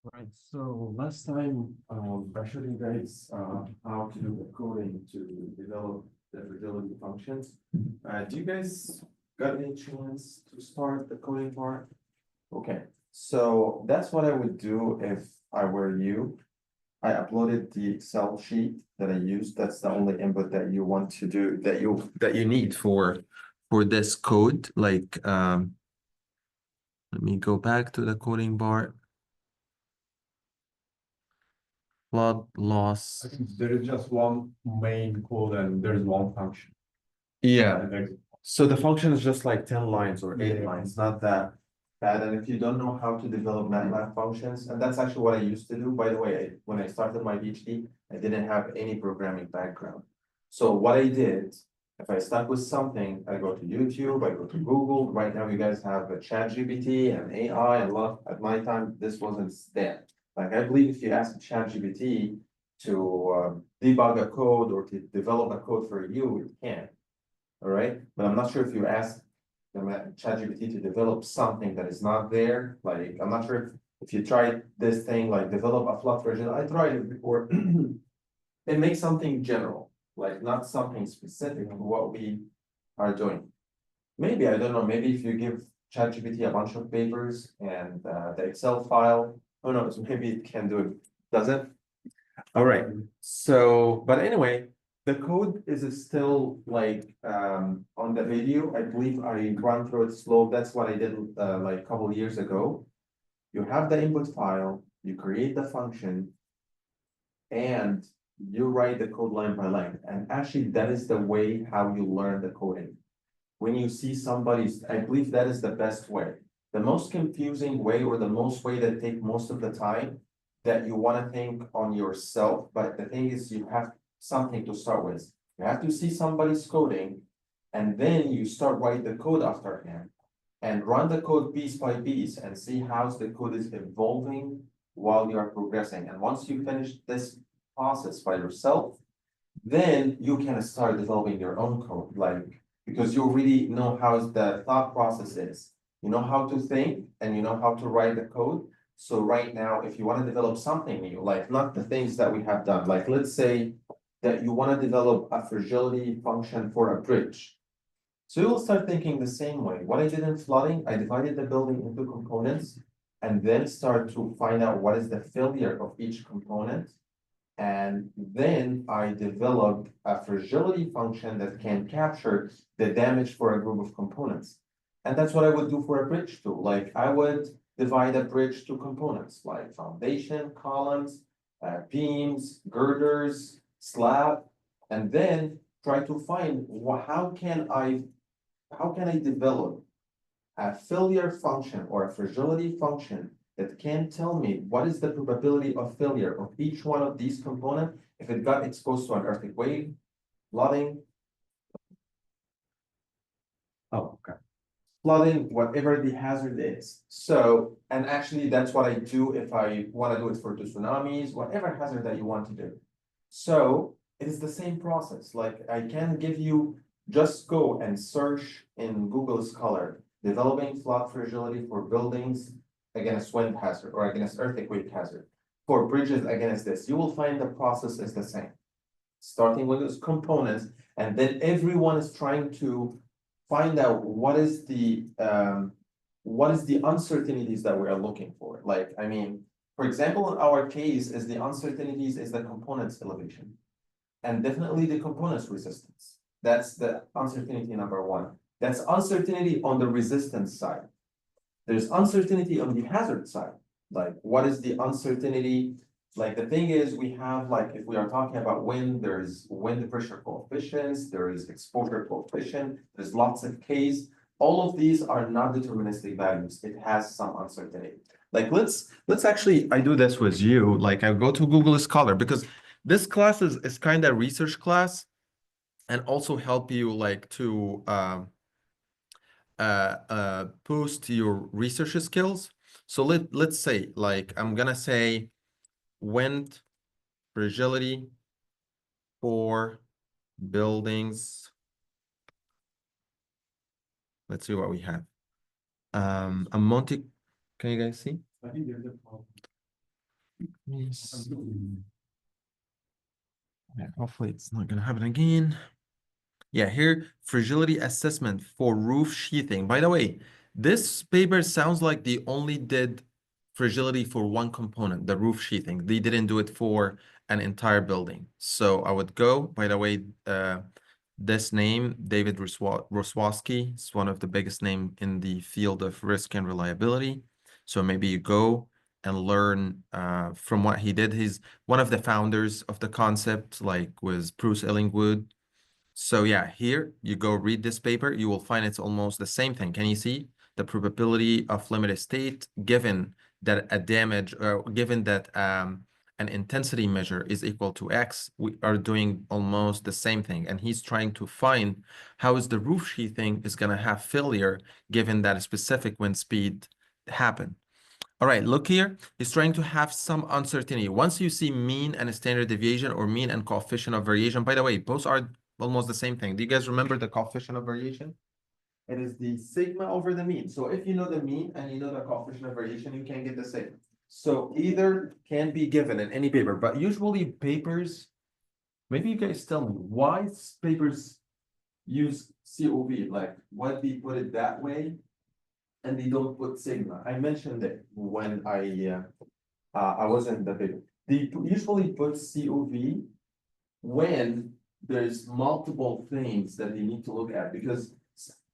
Right, so last time, I showed you guys, how to do the coding to develop the fragility functions. Do you guys got any chance to start the coding part? Okay, so that's what I would do if I were you. I uploaded the Excel sheet that I used. That's the only input that you want to do, that you need for this code. Like, let me go back to the coding bar. Flood loss. I think there is just one main code and there is one function. Yeah, And exit. so the function is just like 10 lines or 8 Yeah. lines, not that bad. And if you don't know how to develop MATLAB functions, and that's actually what I used to do, by the way, when I started my PhD, I didn't have any programming background. So what I did, if I stuck with something, I go to YouTube, I go to Google. Right now, you guys have a ChatGPT and AI and a lot. At my time, this wasn't there. Like, I believe if you ask ChatGPT to debug a code or to develop a code for you, it can. All right, but I'm not sure if you ask ChatGPT to develop something that is not there. Like, I'm not sure if you tried this thing, like develop a flat version. I tried it before. It makes something general, like not something specific to what we are doing. Maybe, I don't know, maybe if you give ChatGPT a bunch of papers and the Excel file, who knows, maybe it can do it. Does it? All right, so, but anyway, the code is still like on the video. I believe I run through it slow. That's what I did like a couple years ago. You have the input file, you create the function, and you write the code line by line. And actually, that is the way how you learn the coding. When you see somebody's, I believe that is the best way. The most confusing way, or the most way that take most of the time, that you want to think on yourself, but the thing is you have something to start with. You have to see somebody's coding, and then you start write the code after him and run the code piece by piece and see how the code is evolving while you are progressing. And once you finish this process by yourself, then you can start developing your own code, like, because you really know how the thought process is. You know how to think and you know how to write the code. So right now, if you want to develop something new, like not the things that we have done, like let's say that you want to develop a fragility function for a bridge. So you'll start thinking the same way. What I did in flooding, I divided the building into components and then start to find out what is the failure of each component. And then I developed a fragility function that can capture the damage for a group of components. And that's what I would do for a bridge too. Like, I would divide a bridge to components like foundation, columns, beams, girders, slab, and then try to find how can I develop a failure function or a fragility function that can tell me what is the probability of failure of each one of these components if it got exposed to an earthquake, flooding. Oh, okay. Flooding, whatever the hazard is. So, and actually that's what I do if I want to do it for the tsunamis, whatever hazard that you want to do. So it is the same process. Like, I can give you, just go and search in Google Scholar, developing flood fragility for buildings against wind hazard or against earthquake hazard. For bridges against this, you will find the process is the same. Starting with those components, and then everyone is trying to find out what is the uncertainties that we are looking for. Like, I mean, for example, in our case, is the uncertainties is the components elevation. And definitely the components resistance. That's the uncertainty number one. That's uncertainty on the resistance side. There's uncertainty on the hazard side. Like, what is the uncertainty? Like, the thing is, we have, like, if we are talking about wind, there's wind pressure coefficients, there is exposure coefficient, there's lots of Ks. All of these are not deterministic values. It has some uncertainty. Like, let's actually, I do this with you. Like, I go to Google Scholar because this class is kind of research class and also help you like to boost your research skills. So let's say, like, I'm gonna say wind fragility for buildings. Let's see what we have. A Monte, can you guys see? I think there's a problem. Yes. Yeah, hopefully it's not gonna happen again. Yeah, here, fragility assessment for roof sheathing. By the way, this paper sounds like they only did fragility for one component, the roof sheathing. They didn't do it for an entire building. So I would go, by the way, this name, David Roswowski, is one of the biggest name in the field of risk and reliability. So maybe you go and learn from what he did. He's one of the founders of the concept, like with Bruce Illingwood. So yeah, here you go read this paper, you will find it's almost the same thing. Can you see the probability of limited state given that a damage or given that an intensity measure is equal to X, we are doing almost the same thing. And he's trying to find how is the roof sheathing is going to have failure given that a specific wind speed happen. All right, look here. He's trying to have some uncertainty. Once you see mean and standard deviation or mean and coefficient of variation, by the way, both are almost the same thing. Do you guys remember the coefficient of variation? It is the sigma over the mean. So if you know the mean and you know the coefficient of variation, you can get the sigma. So either can be given in any paper, but usually papers, maybe you guys tell me why papers use COV, like why they put it that way and they don't put sigma. I mentioned it when I was in the paper. They usually put COV when there's multiple things that they need to look at, because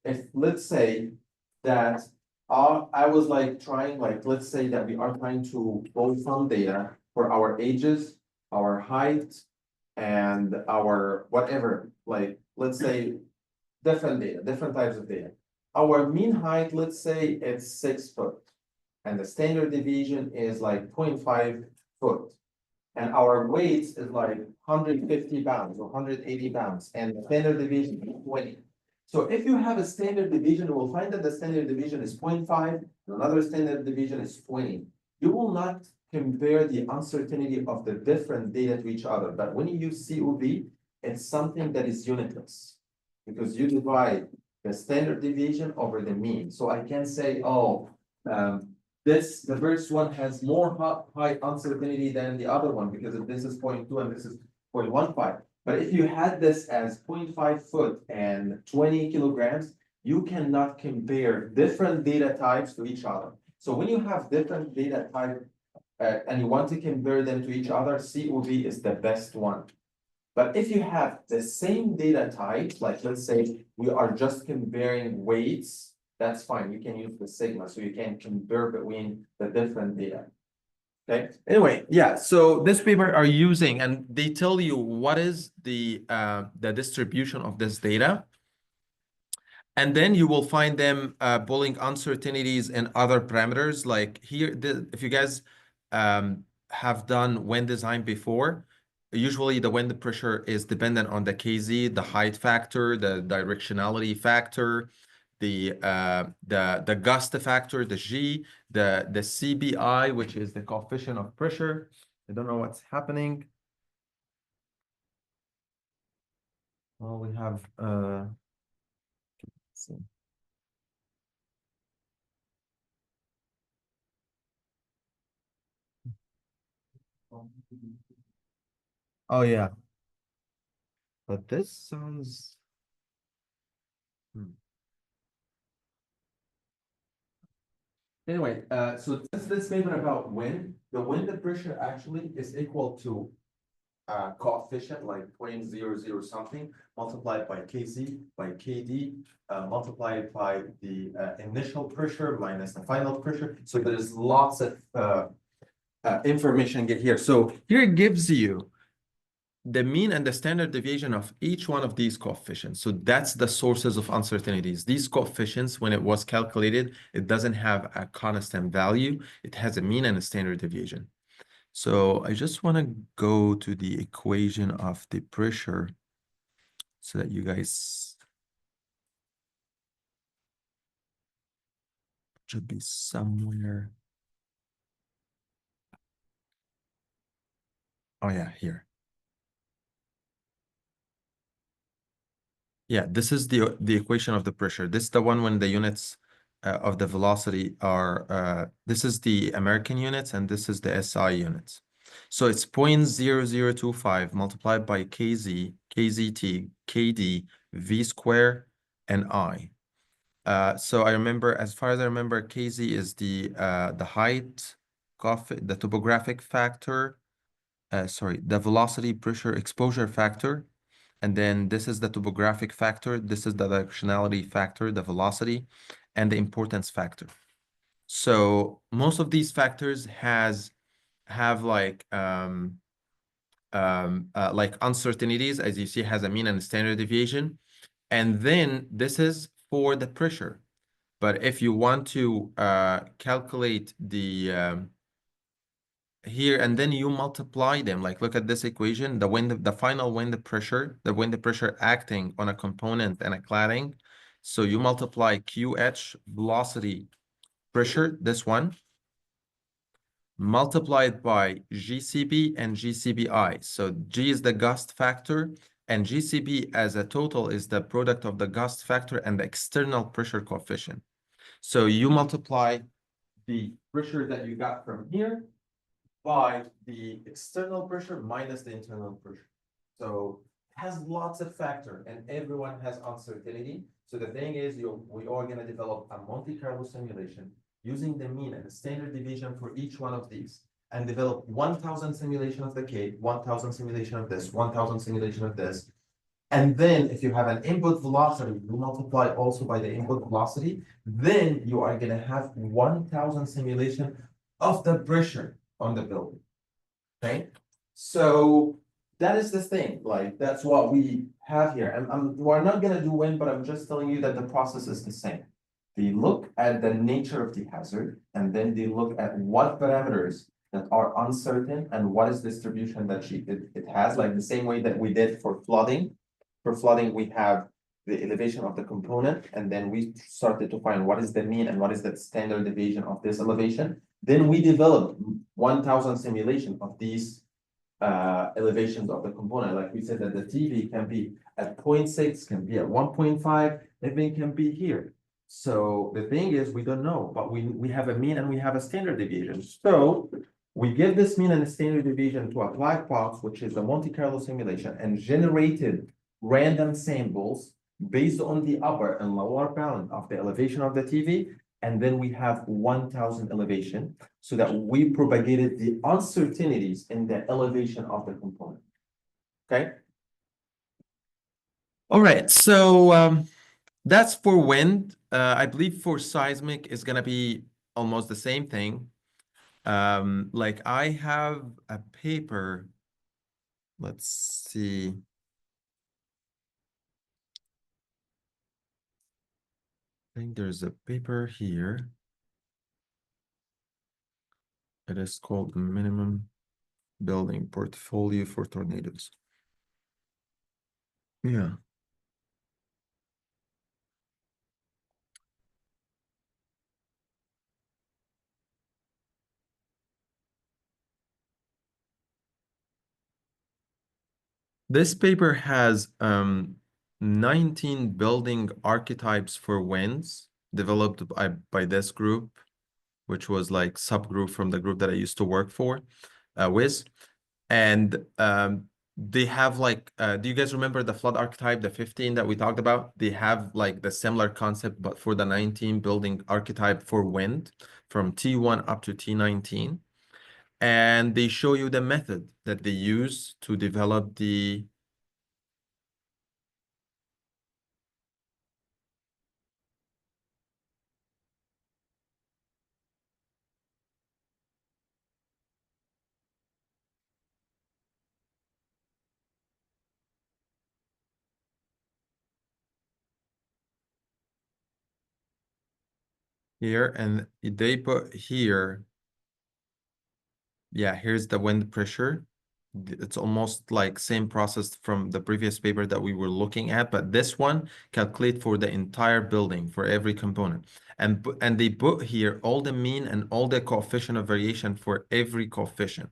if, let's say that I was like trying, like, let's say that we are trying to pull some data for our ages, our height, and our whatever, like, let's say different data, different types of data. Our mean height, let's say it's 6 foot, and the standard deviation is like 0.5 foot. And our weight is like 150 pounds or 180 pounds, and the standard deviation is 20. So if you have a standard deviation, you will find that the standard deviation is 0.5, another standard deviation is 20. You will not compare the uncertainty of the different data to each other, but when you use COV, it's something that is unitless, because you divide the standard deviation over the mean. So I can say, oh, the first one has more high uncertainty than the other one, because if this is 0.2 and this is 0.15. But if you had this as 0.5 foot and 20 kilograms, you cannot compare different data types to each other. So when you have different data type and you want to compare them to each other, COV is the best one. But if you have the same data type, like let's say we are just comparing weights, that's fine. You can use the sigma, so you can compare between the different data. Okay. Anyway, yeah. So this paper are using, and they tell you what is the distribution of this data. And then you will find them pulling uncertainties and other parameters. Like here, if you guys have done wind design before, usually the wind pressure is dependent on the KZ, the height factor, the directionality factor, the gust factor, the G, the CBI, which is the coefficient of pressure. I don't know what's happening. Well, we have let's see. Oh yeah, but this sounds. Hmm. Anyway, so this statement about wind, the wind pressure actually is equal to coefficient like 0.00 something multiplied by Kc by Kd multiplied by the initial pressure minus the final pressure. So there's lots of information get here. So here it gives you the mean and the standard deviation of each one of these coefficients. So that's the sources of uncertainties. These coefficients, when it was calculated, it doesn't have a constant value. It has a mean and a standard deviation. So I just want to go to the equation of the pressure so that you guys should be somewhere. Oh yeah, here. Yeah, this is the equation of the pressure. This is the one when the units of the velocity are, this is the American units and this is the SI units. So it's 0.0025 multiplied by KZ, KZT, KD, V square, and I. So I remember, as far as I remember, KZ is the height, the topographic factor, sorry, the velocity, pressure, exposure factor. And then this is the topographic factor. This is the directionality factor, the velocity, and the importance factor. So most of these factors have like uncertainties, as you see, has a mean and standard deviation. And then this is for the pressure. But if you want to calculate the here, and then you multiply them, like look at this equation, the final wind pressure, the wind pressure acting on a component and a cladding. So you multiply QH, velocity, pressure, this one, multiplied by GCB and GCBI. So G is the gust factor, and GCB as a total is the product of the gust factor and the external pressure coefficient. So you multiply the pressure that you got from here by the external pressure minus the internal pressure. So it has lots of factor and everyone has uncertainty. So the thing is, we are going to develop a Monte Carlo simulation using the mean and the standard deviation for each one of these, and develop 1,000 simulation of the K, 1,000 simulation of this, 1,000 simulation of this. And then if you have an input velocity, you multiply also by the input velocity, then you are going to have 1,000 simulation of the pressure on the building. Okay, so that is the thing, like that's what we have here. And we're not gonna do wind, but I'm just telling you that the process is the same. They look at the nature of the hazard, and then they look at what parameters that are uncertain and what is distribution that it has, like the same way that we did for flooding. For flooding, we have the elevation of the component, and then we started to find what is the mean and what is the standard deviation of this elevation. Then we developed 1,000 simulation of these elevations of the component. Like we said that the TV can be at 0.6, can be at 1.5, even can be here. So the thing is, we don't know, but we have a mean and we have a standard deviation. So we give this mean and standard deviation to a black box, which is the Monte Carlo simulation, and generated random samples based on the upper and lower bound of the elevation of the TV. And then we have 1,000 elevation, so that we propagated the uncertainties in the elevation of the component. Okay. All right, so that's for wind. I believe for seismic is gonna be almost the same thing. Like I have a paper. Let's see. I think there's a paper here. It is called Minimum Building Portfolio for Tornadoes. Yeah. This paper has 19 building archetypes for winds developed by this group, which was like subgroup from the group that I used to work for with. And they have like, do you guys remember the flood archetype, the 15 that we talked about? They have like the similar concept, but for the 19 building archetype for wind from T1 up to T19. And they show you the method that they use to develop the here, and they put here, yeah, here's the wind pressure. It's almost like same process from the previous paper that we were looking at, but this one calculate for the entire building for every component. And they put here all the mean and all the coefficient of variation for every coefficient.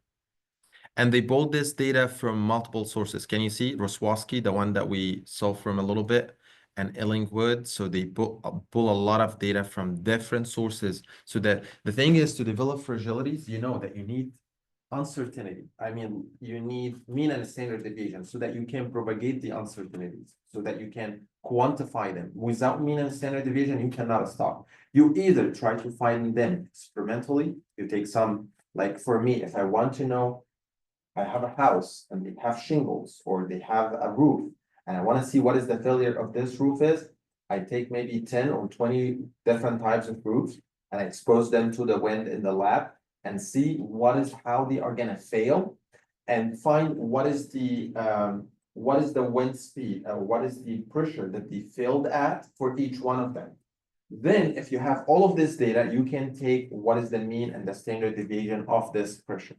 And they pulled this data from multiple sources. Can you see Roswowski, the one that we saw from a little bit? and Illingwood. So they pull a lot of data from different sources. So that the thing is to develop fragilities, you know that you need uncertainty. I mean, you need mean and standard deviation so that you can propagate the uncertainties, so that you can quantify them. Without mean and standard deviation, you cannot stop. You either try to find them experimentally, you take some, like for me, if I want to know, I have a house and they have shingles or they have a roof, and I want to see what is the failure of this roof is, I take maybe 10 or 20 different types of roofs and I expose them to the wind in the lab and see how they are gonna fail and find what is the wind speed, what is the pressure that they failed at for each one of them. Then, if you have all of this data, you can take what is the mean and the standard deviation of this pressure,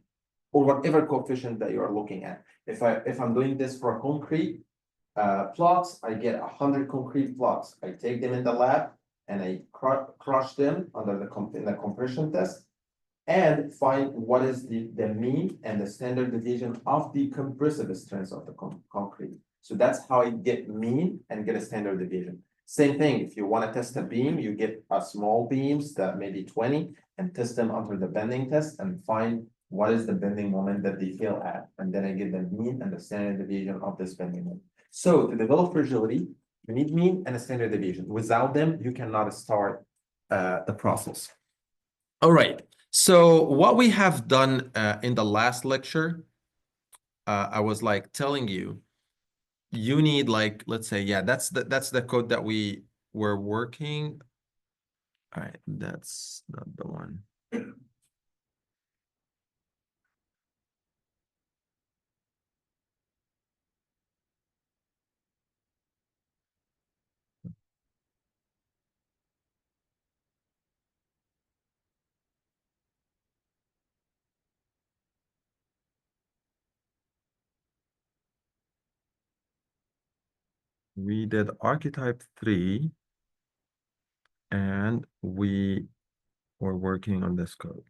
or whatever coefficient that you are looking at. If I'm doing this for concrete plots, I get 100 concrete plots. I take them in the lab and I crush them under in the compression test and find what is the mean and the standard deviation of the compressive strength of the concrete. So that's how I get mean and get a standard deviation. Same thing, if you want to test a beam, you get a small beams that maybe 20 and test them under the bending test and find what is the bending moment that they fail at. And then I get the mean and the standard deviation of this bending moment. So to develop fragility, you need mean and a standard deviation. Without them, you cannot start the process. All right. So what we have done in the last lecture, I was like telling you, you need like, let's say, yeah, that's the code that we were working. All right, that's not the one. We did archetype 3 and we were working on this code.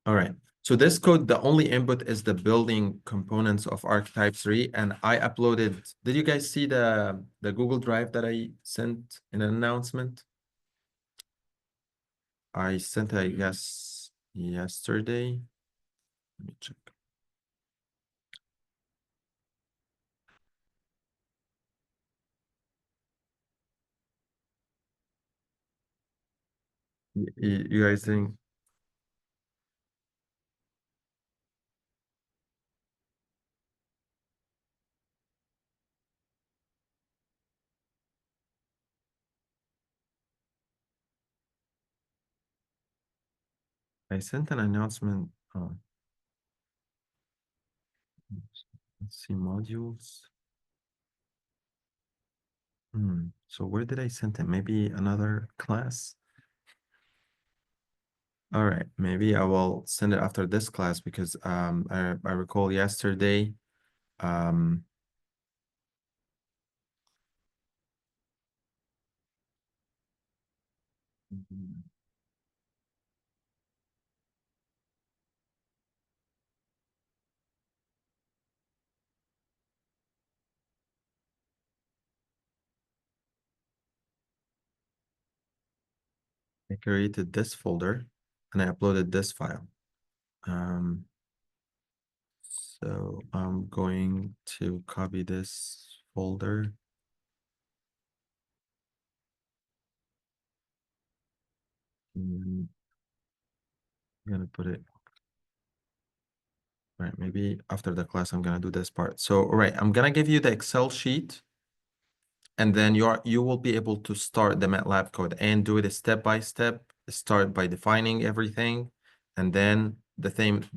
All right. So this code, the only input is the building components of archetype 3. And I uploaded, did you guys see the Google Drive that I sent in an announcement? I sent, I guess, yesterday. Let me check. You guys think? I sent an announcement. Oh, let's see, modules. So where did I send it? Maybe another class? All right, maybe I will send it after this class because I recall yesterday I created this folder and I uploaded this file. So I'm going to copy this folder. And I'm gonna put it. Right, maybe after the class, I'm gonna do this part. So, all right, I'm gonna give you the Excel sheet. And then you will be able to start the MATLAB code and do it step by step. Start by defining everything, and then the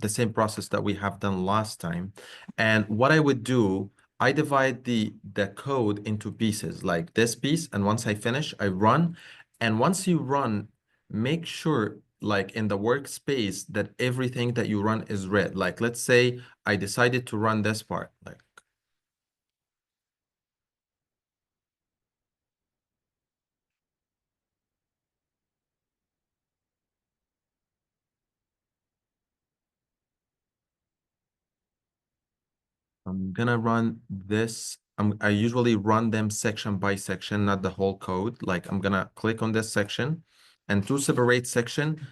same process that we have done last time. And what I would do, I divide the code into pieces, like this piece. And once I finish, I run. And once you run, make sure like in the workspace that everything that you run is red. Like let's say I decided to run this part, like I'm gonna run this. I usually run them section by section, not the whole code. Like I'm gonna click on this section, and to separate section,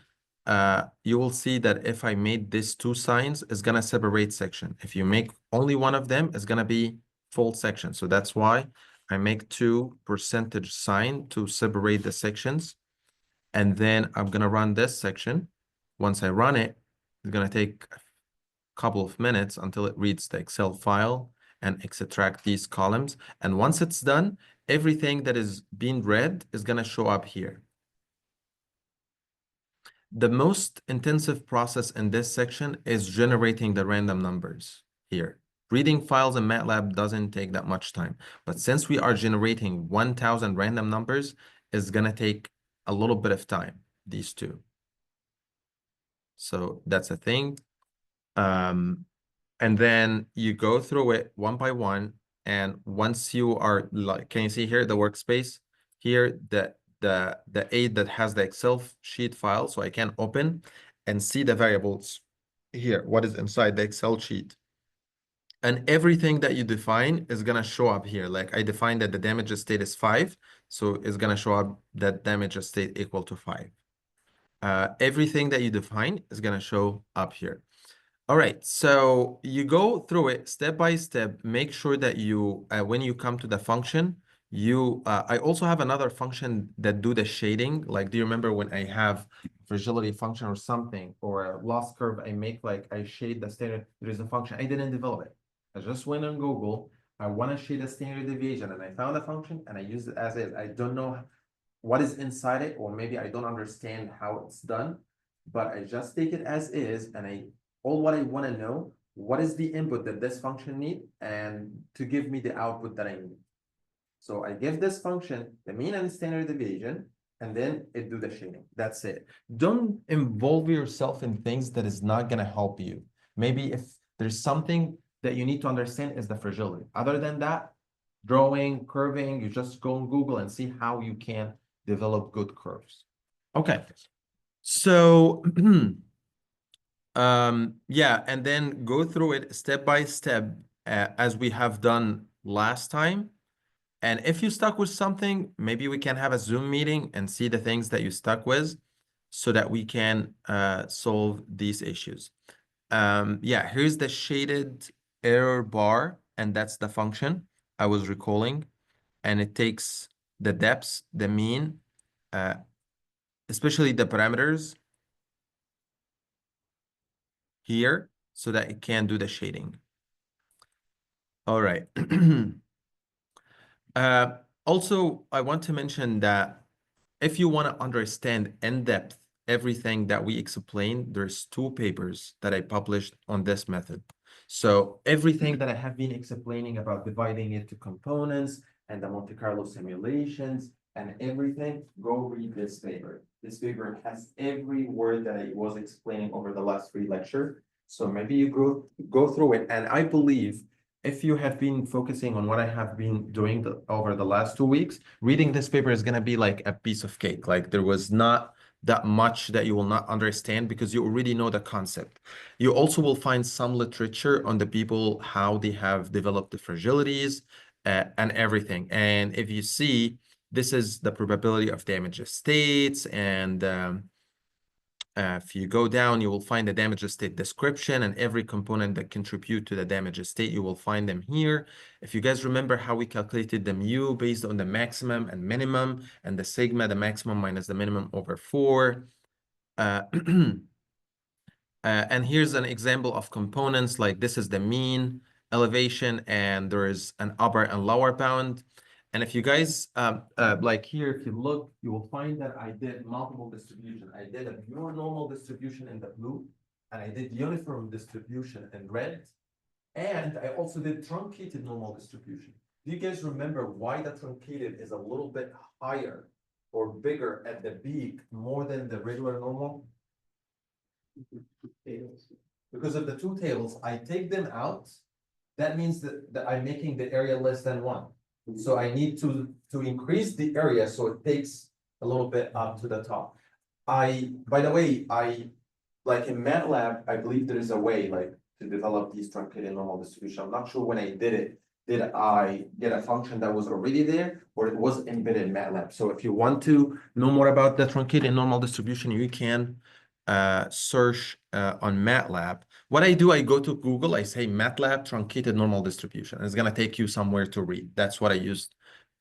you will see that if I made this 2 signs, it's gonna separate section. If you make only one of them, it's gonna be full section. So that's why I make 2 percentage sign to separate the sections. And then I'm gonna run this section. Once I run it, it's gonna take a couple of minutes until it reads the Excel file and extract these columns. And once it's done, everything that is being read is gonna show up here. The most intensive process in this section is generating the random numbers here. Reading files in MATLAB doesn't take that much time, but since we are generating 1,000 random numbers, it's gonna take a little bit of time, these two. So that's a thing. And then you go through it one by one, and once you are like, can you see here the workspace? Here, the aid that has the Excel sheet file, so I can open and see the variables here, what is inside the Excel sheet. And everything that you define is gonna show up here. Like I defined that the damage state is 5, so it's gonna show up that damage state equal to 5. Everything that you define is gonna show up here. All right, so you go through it step by step. Make sure that you, when you come to the function, I also have another function that do the shading. Like, do you remember when I have fragility function or something, or a loss curve, I make like, I shade the standard, there is a function, I didn't develop it. I just went on Google, I want to shade a standard deviation, and I found a function, and I use it as is. I don't know what is inside it, or maybe I don't understand how it's done, but I just take it as is, and all what I want to know, what is the input that this function need, and to give me the output that I need. So I give this function the mean and standard deviation, and then it do the shading. That's it. Don't involve yourself in things that is not gonna help you. Maybe if there's something that you need to understand is the fragility. Other than that, drawing, curving, you just go on Google and see how you can develop good curves. Okay. So yeah, and then go through it step by step as we have done last time. And if you stuck with something, maybe we can have a Zoom meeting and see the things that you stuck with so that we can solve these issues. Yeah, here's the shaded error bar, and that's the function I was recalling. And it takes the depths, the mean, especially the parameters here, so that it can do the shading. All right. Also, I want to mention that if you want to understand in depth everything that we explained, there's 2 papers that I published on this method. So everything that I have been explaining about dividing it to components and the Monte Carlo simulations and everything, go read this paper. This paper has every word that I was explaining over the last 3 lectures. So maybe you go through it, and I believe if you have been focusing on what I have been doing over the last 2 weeks, reading this paper is going to be like a piece of cake. Like there was not that much that you will not understand because you already know the concept. You also will find some literature on the people, how they have developed the fragilities and everything. And if you see, this is the probability of damage states, and if you go down, you will find the damage state description and every component that contribute to the damage state. You will find them here. If you guys remember how we calculated the mu based on the maximum and minimum, and the sigma, the maximum minus the minimum over 4. And here's an example of components, like this is the mean elevation, and there is an upper and lower bound. And if you guys, like here, if you look, you will find that I did multiple distribution. I did a pure normal distribution in the blue, and I did uniform distribution in red. And I also did truncated normal distribution. Do you guys remember why the truncated is a little bit higher or bigger at the peak more than the regular normal? Because of the 2 tables, I take them out. That means that I'm making the area less than 1. So I need to increase the area so it takes a little bit up to the top. By the way, like in MATLAB, I believe there is a way like to develop these truncated normal distribution. I'm not sure when I did it, did I get a function that was already there or it was embedded in MATLAB? So if you want to know more about the truncated normal distribution, you can search on MATLAB. What I do, I go to Google, I say MATLAB truncated normal distribution. And it's going to take you somewhere to read. That's what I used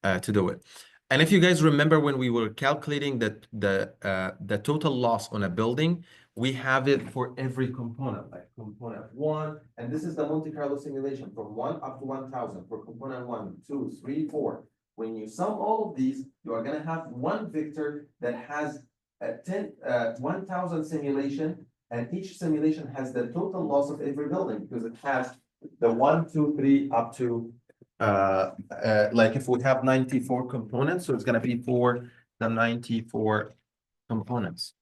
to do it. And if you guys remember when we were calculating the total loss on a building, we have it for every component, like component 1, and this is the Monte Carlo simulation from 1 up to 1,000 for component 1, 2, 3, 4. When you sum all of these, you are going to have one vector that has a 1,000 simulation, and each simulation has the total loss of every building because it has the 1, 2, 3 up to like if we have 94 components, so it's going to be for the 94 components.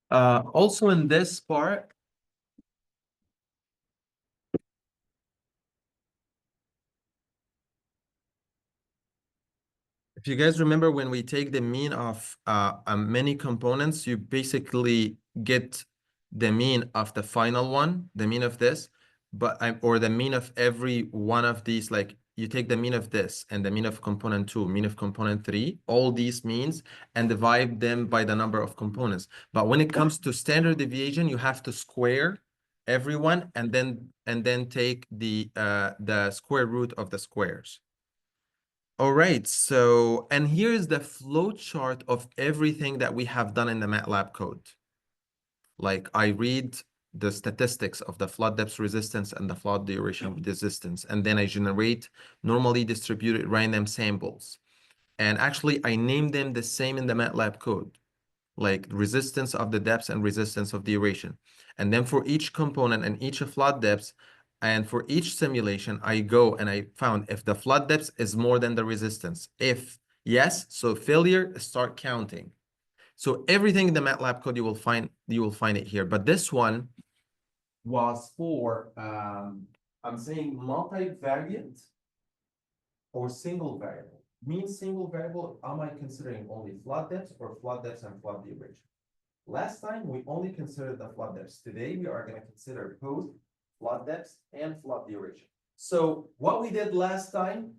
Also in this part, if you guys remember when we take the mean of many components, you basically get the mean of the final one, the mean of this, but or the mean of every one of these, like you take the mean of this and the mean of component 2, mean of component 3, all these means, and divide them by the number of components. But when it comes to standard deviation, you have to square everyone and then take the square root of the squares. All right, so, and here's the flow chart of everything that we have done in the MATLAB code. Like I read the statistics of the flood depth resistance and the flood duration resistance, and then I generate normally distributed random samples. And actually, I named them the same in the MATLAB code, like resistance of the depths and resistance of duration. And then for each component and each flood depths, and for each simulation, I go and I found if the flood depth is more than the resistance. If yes, so failure, start counting. So everything in the MATLAB code you will find it here. But this one was for I'm saying multivariate or single variable. Means single variable, am I considering only flood depths or flood depths and flood duration? Last time we only considered the flood depths. Today we are going to consider both flood depths and flood duration. So what we did last time,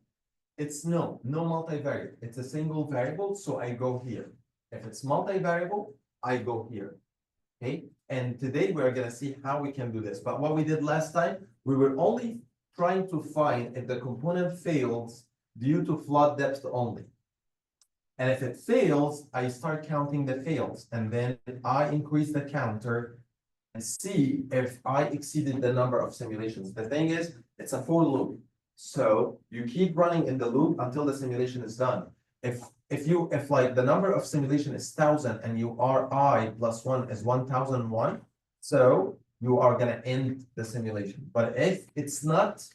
it's no multivariate. It's a single variable, so I go here. If it's multivariable, I go here. Okay, and today we are going to see how we can do this. But what we did last time, we were only trying to find if the component fails due to flood depth only. And if it fails, I start counting the fails, and then I increase the counter and see if I exceeded the number of simulations. The thing is, it's a for loop. So you keep running in the loop until the simulation is done. If like the number of simulation is 1,000 and you are I plus 1 is 1,001, so you are going to end the simulation. But if it's not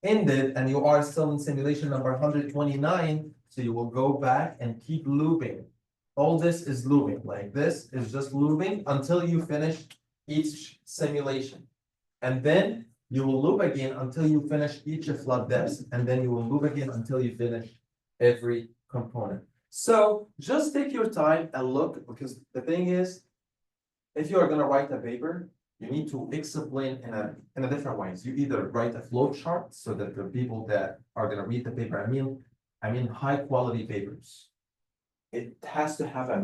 ended and you are still in simulation number 129, so you will go back and keep looping. All this is looping, like this is just looping until you finish each simulation. And then you will loop again until you finish each flood depths, and then you will loop again until you finish every component. So just take your time and look, because the thing is, if you are going to write a paper, you need to explain in a different ways. You either write a flow chart so that the people that are going to read the paper, I mean high quality papers. It has to have a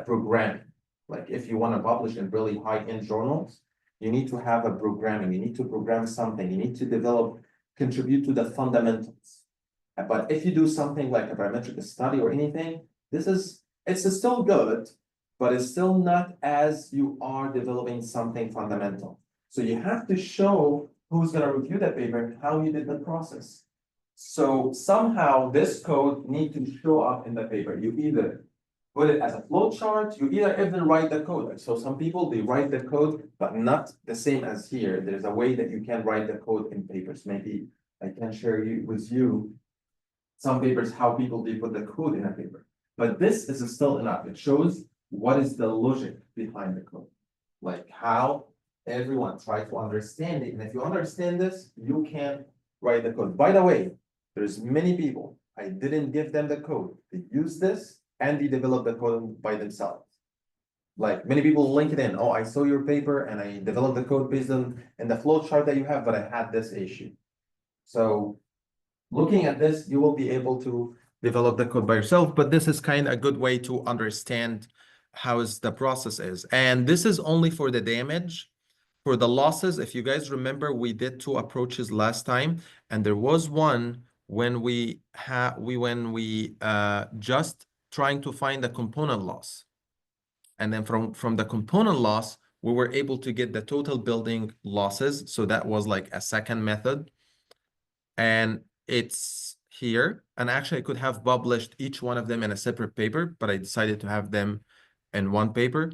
programming. Like if you want to publish in really high-end journals, you need to have a programming. You need to program something. You need to contribute to the fundamentals. But if you do something like a parametric study or anything, it's still good, but it's still not as you are developing something fundamental. So you have to show who's going to review that paper and how you did the process. So somehow this code needs to show up in the paper. You either put it as a flow chart, you either even write the code. So some people, they write the code, but not the same as here. There's a way that you can write the code in papers. Maybe I can share with you some papers, how people, they put the code in a paper. But this is still enough. It shows what is the logic behind the code. Like how everyone try to understand it. And if you understand this, you can write the code. By the way, there's many people, I didn't give them the code. They use this and they develop the code by themselves. Like many people link it in, oh, I saw your paper and I developed the code based on in the flow chart that you have, but I had this issue. So looking at this, you will be able to develop the code by yourself, but this is kind of a good way to understand how is the process is. And this is only for the damage. For the losses, if you guys remember, we did two approaches last time, and there was one when we just trying to find the component loss. And then from the component loss, we were able to get the total building losses. So that was like a second method. And it's here. And actually, I could have published each one of them in a separate paper, but I decided to have them in one paper.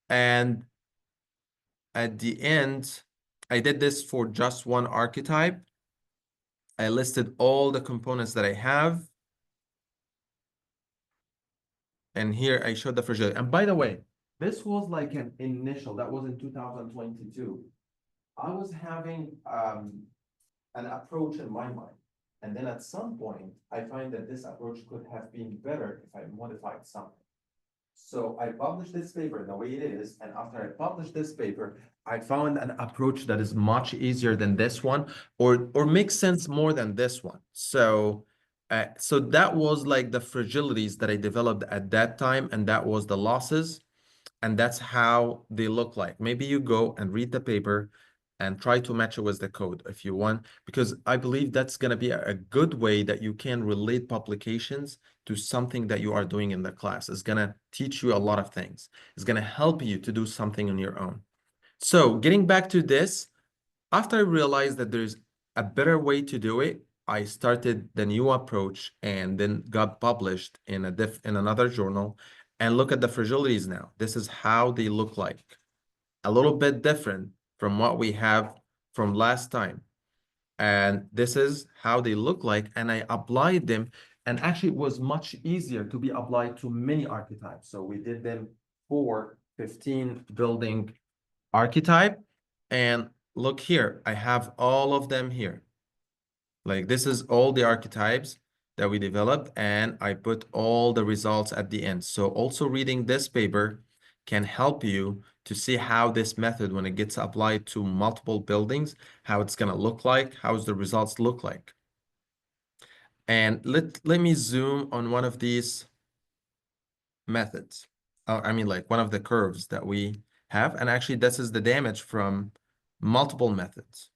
And at the end, I did this for just one archetype. I listed all the components that I have. And here I showed the fragility. And by the way, this was like an initial, that was in 2022. I was having an approach in my mind. And then at some point, I find that this approach could have been better if I modified something. So I published this paper the way it is. And after I published this paper, I found an approach that is much easier than this one, or makes sense more than this one. So that was like the fragilities that I developed at that time, and that was the losses. And that's how they look like. Maybe you go and read the paper and try to match it with the code if you want, because I believe that's going to be a good way that you can relate publications to something that you are doing in the class. It's going to teach you a lot of things. It's going to help you to do something on your own. So getting back to this, after I realized that there's a better way to do it, I started the new approach and then got published in another journal. And look at the fragilities now. This is how they look like. A little bit different from what we have from last time. And this is how they look like. And I applied them. And actually, it was much easier to be applied to many archetypes. So we did them for 15 building archetype. And look here, I have all of them here. Like this is all the archetypes that we developed, and I put all the results at the end. So also reading this paper can help you to see how this method, when it gets applied to multiple buildings, how it's going to look like, how the results look like. And let me zoom on one of these methods. I mean, like one of the curves that we have. And actually, this is the damage from multiple methods.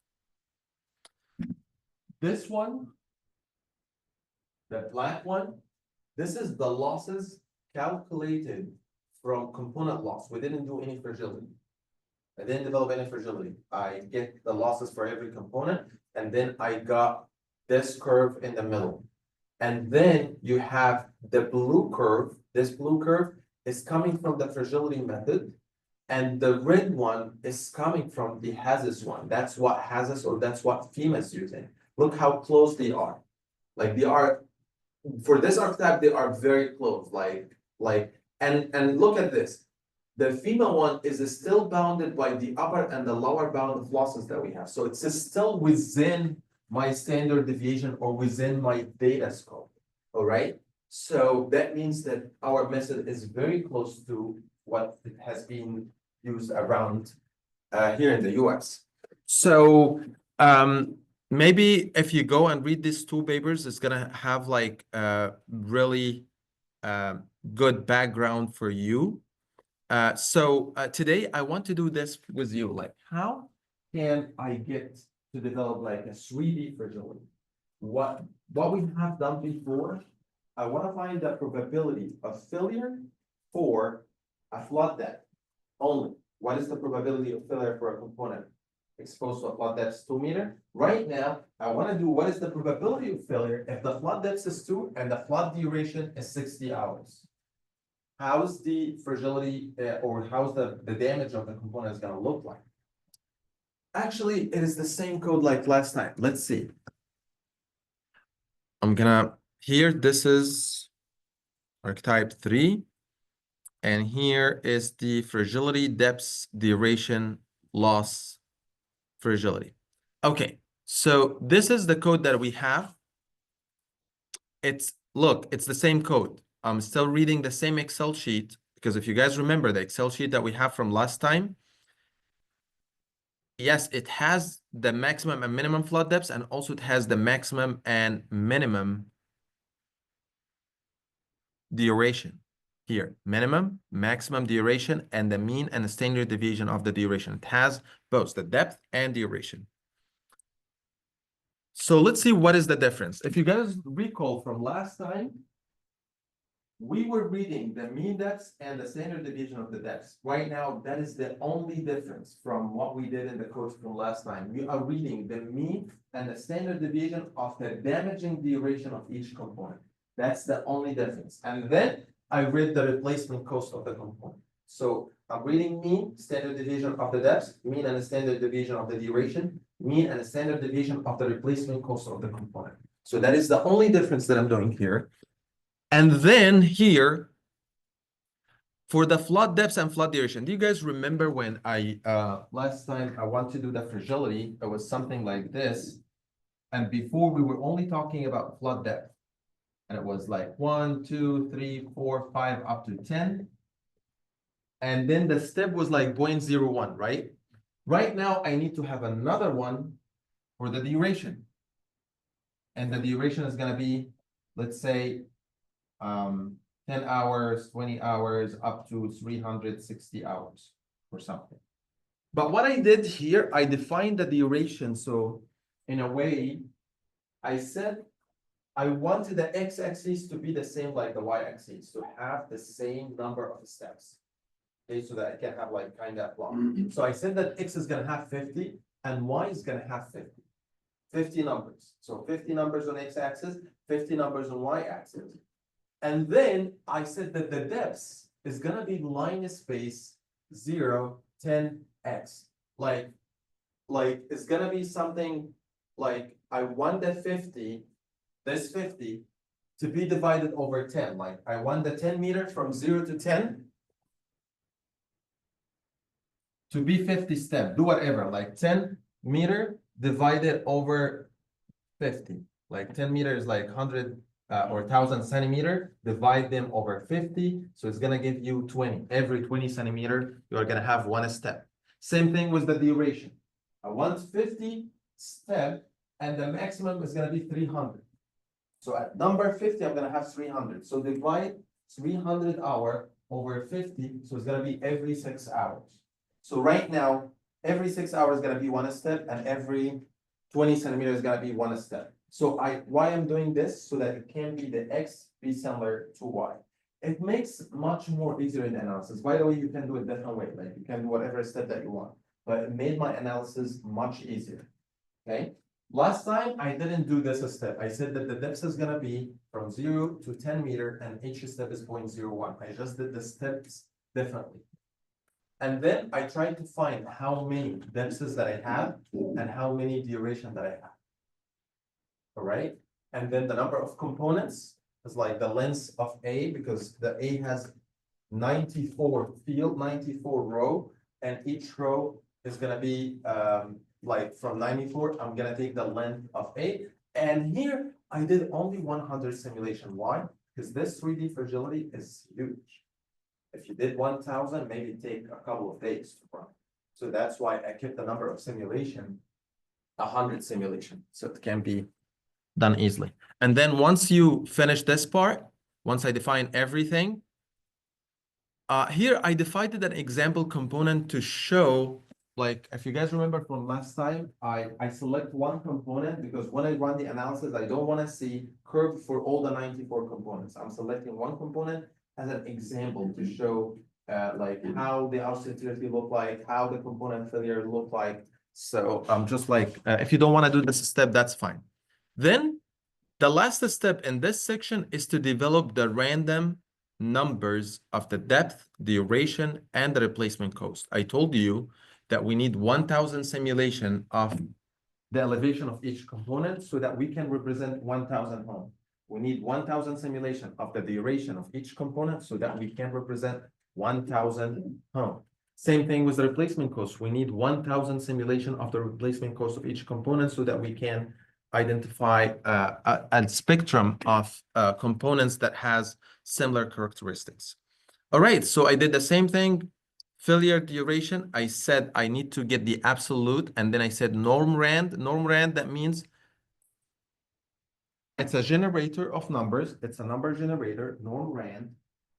This one, the black one, this is the losses calculated from component loss. We didn't do any fragility. I didn't develop any fragility. I get the losses for every component, and then I got this curve in the middle. And then you have the blue curve. This blue curve is coming from the fragility method, and the red one is coming from the HASIS one. That's what HASIS, or that's what FEMA is using. Look how close they are. Like they are, for this archetype, they are very close. And look at this. The FEMA one is still bounded by the upper and the lower bound of losses that we have. So it's still within my standard deviation or within my data scope. All right. So that means that our method is very close to what it has been used around here in the US. So maybe if you go and read these two papers, it's gonna have like a really good background for you. So today I want to do this with you. Like, how can I get to develop like a 3D fragility? What we have done before, I want to find the probability of failure for a flood depth only. What is the probability of failure for a component exposed to a flood depth 2 meters? Right now, I want to do what is the probability of failure if the flood depth is 2 and the flood duration is 60 hours. How's the fragility or how's the damage of the component is going to look like? Actually, it is the same code like last time. Let's see. I'm gonna, here, this is archetype 3. And here is the fragility, depth, duration, loss, fragility. Okay, so this is the code that we have. look, it's the same code. I'm still reading the same Excel sheet because if you guys remember the Excel sheet that we have from last time, yes, it has the maximum and minimum flood depths, and also it has the maximum and minimum duration here. Minimum, maximum duration, and the mean and the standard deviation of the duration. It has both the depth and duration. So let's see what is the difference. If you guys recall from last time, we were reading the mean depths and the standard deviation of the depths. Right now, that is the only difference from what we did in the course from last time. We are reading the mean and the standard deviation of the damaging duration of each component. That's the only difference. And then I read the replacement cost of the component. So I'm reading mean, standard deviation of the depths, mean and the standard deviation of the duration, mean and the standard deviation of the replacement cost of the component. So that is the only difference that I'm doing here. And then here, for the flood depths and flood duration, do you guys remember when last time I want to do the fragility, it was something like this. And before we were only talking about flood depth. And it was like 1, 2, 3, 4, 5, up to 10. And then the step was like 0.01, right? Right now, I need to have another one for the duration. And the duration is gonna be, let's say, 10 hours, 20 hours, up to 360 hours or something. But what I did here, I defined the duration. So in a way, I said I wanted the x-axis to be the same like the y-axis, to have the same number of steps. Okay, so that I can have like kind of plot. So I said that x is gonna have 50 and y is gonna have 50. 50 numbers. So 50 numbers on x-axis, 50 numbers on y-axis. And then I said that the depths is gonna be line space 0, 10, x. Like it's gonna be something like I want the 50, this 50, to be divided over 10. Like I want the 10 meters from 0 to 10 to be 50 step. Do whatever, like 10 meter divided over 50. Like 10 meters, like 100 or 1,000 centimeter, divide them over 50. So it's gonna give you 20. Every 20 centimeter, you're gonna have one step. Same thing with the duration. I want 50 step, and the maximum is gonna be 300. So at number 50, I'm gonna have 300. So divide 300 hour over 50. So it's gonna be every 6 hours. So right now, every 6 hours is gonna be one step, and every 20 centimeters is gonna be one step. So why I'm doing this, so that it can be the x be similar to y. It makes much more easier in analysis. By the way, you can do it different way, like you can do whatever step that you want, but it made my analysis much easier. Okay. Last time I didn't do this step. I said that the depth is gonna be from 0 to 10 meter, and each step is 0.01. I just did the steps differently. And then I tried to find how many depths that I have and how many duration that I have. All right. And then the number of components is like the length of A, because the A has 94 field, 94 row, and each row is gonna be like from 94, I'm gonna take the length of A. And here I did only 100 simulation. Why? Because this 3D fragility is huge. If you did 1,000, maybe take a couple of days to run. So that's why I kept the number of simulation 100 simulation, so it can be done easily. And then once you finish this part, once I define everything, here I defined an example component to show, like if you guys remember from last time, I select one component because when I run the analysis, I don't want to see curve for all the 94 components. I'm selecting one component as an example to show like how the austerity look like, how the component failure look like. So I'm just like, if you don't want to do this step, that's fine. Then the last step in this section is to develop the random numbers of the depth, duration, and the replacement cost. I told you that we need 1,000 simulation of the elevation of each component so that we can represent 1,000 homes. We need 1,000 simulation of the duration of each component so that we can represent 1,000 homes. Same thing with the replacement cost. We need 1,000 simulation of the replacement cost of each component so that we can identify a spectrum of components that has similar characteristics. All right, so I did the same thing. Failure duration, I said I need to get the absolute, and then I said norm rand. Norm rand, that means it's a generator of numbers. It's a number generator, norm rand.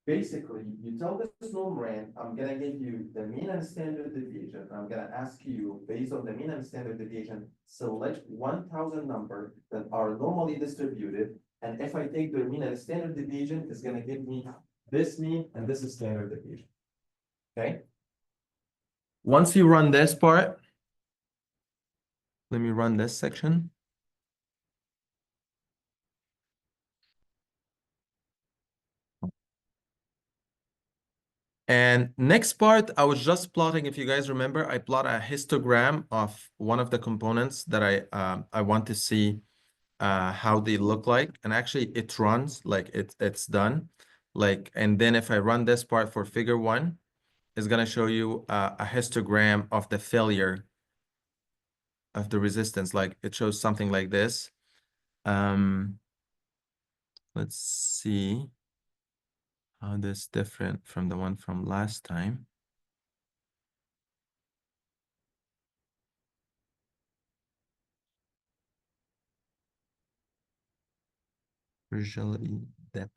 Basically, you tell this norm rand, I'm gonna give you the mean and standard deviation. I'm gonna ask you, based on the mean and standard deviation, select 1,000 numbers that are normally distributed. And if I take their mean and standard deviation, it's gonna give me this mean and this is standard deviation. Okay? Once you run this part, let me run this section. And next part, I was just plotting, if you guys remember, I plot a histogram of one of the components that I want to see how they look like. And actually it runs, like it's done. Like, and then if I run this part for figure 1, it's gonna show you a histogram of the failure of the resistance. Like it shows something like this. Let's see how this different from the one from last time. Fragility depth.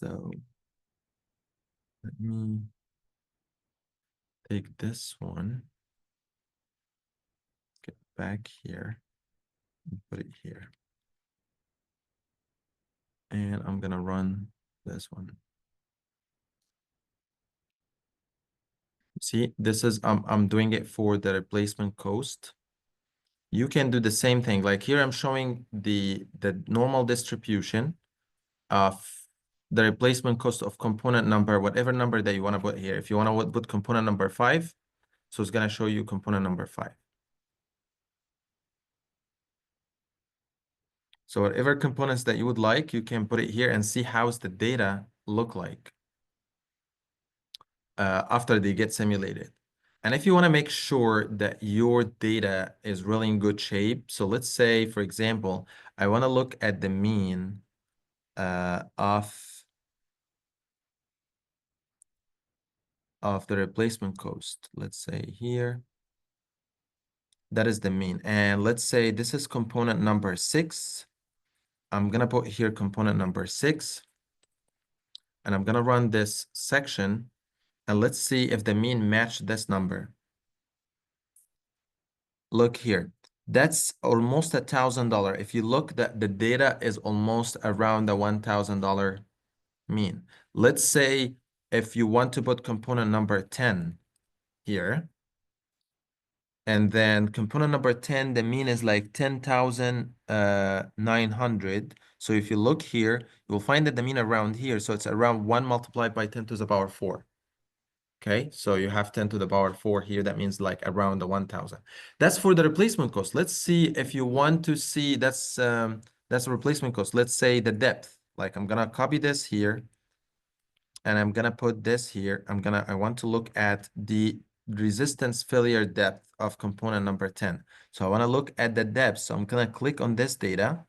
So let me take this one, get back here, and put it here. And I'm gonna run this one. See, this is I'm doing it for the replacement cost. You can do the same thing. Like here, I'm showing the normal distribution of the replacement cost of component number, whatever number that you want to put here. If you want to put component number 5, so it's gonna show you component number 5. So whatever components that you would like, you can put it here and see how's the data look like after they get simulated. And if you want to make sure that your data is really in good shape, so let's say, for example, I want to look at the mean of the replacement cost. Let's say here, that is the mean. And let's say this is component number 6. I'm gonna put here component number 6, and I'm gonna run this section, and let's see if the mean matched this number. Look here, that's almost $1,000. If you look, that the data is almost around the $1,000 mean. Let's say if you want to put component number 10 here, and then component number 10, the mean is like 10,900. So if you look here, you will find that the mean around here, so it's around 1 multiplied by 10 to the power 4. Okay, so you have 10 to the power 4 here. That means like around the 1,000. That's for the replacement cost. Let's see if you want to see that's a replacement cost. Let's say the depth. Like I'm gonna copy this here, and I'm gonna put this here. I want to look at the resistance failure depth of component number 10. So I want to look at the depth. So I'm gonna click on this data,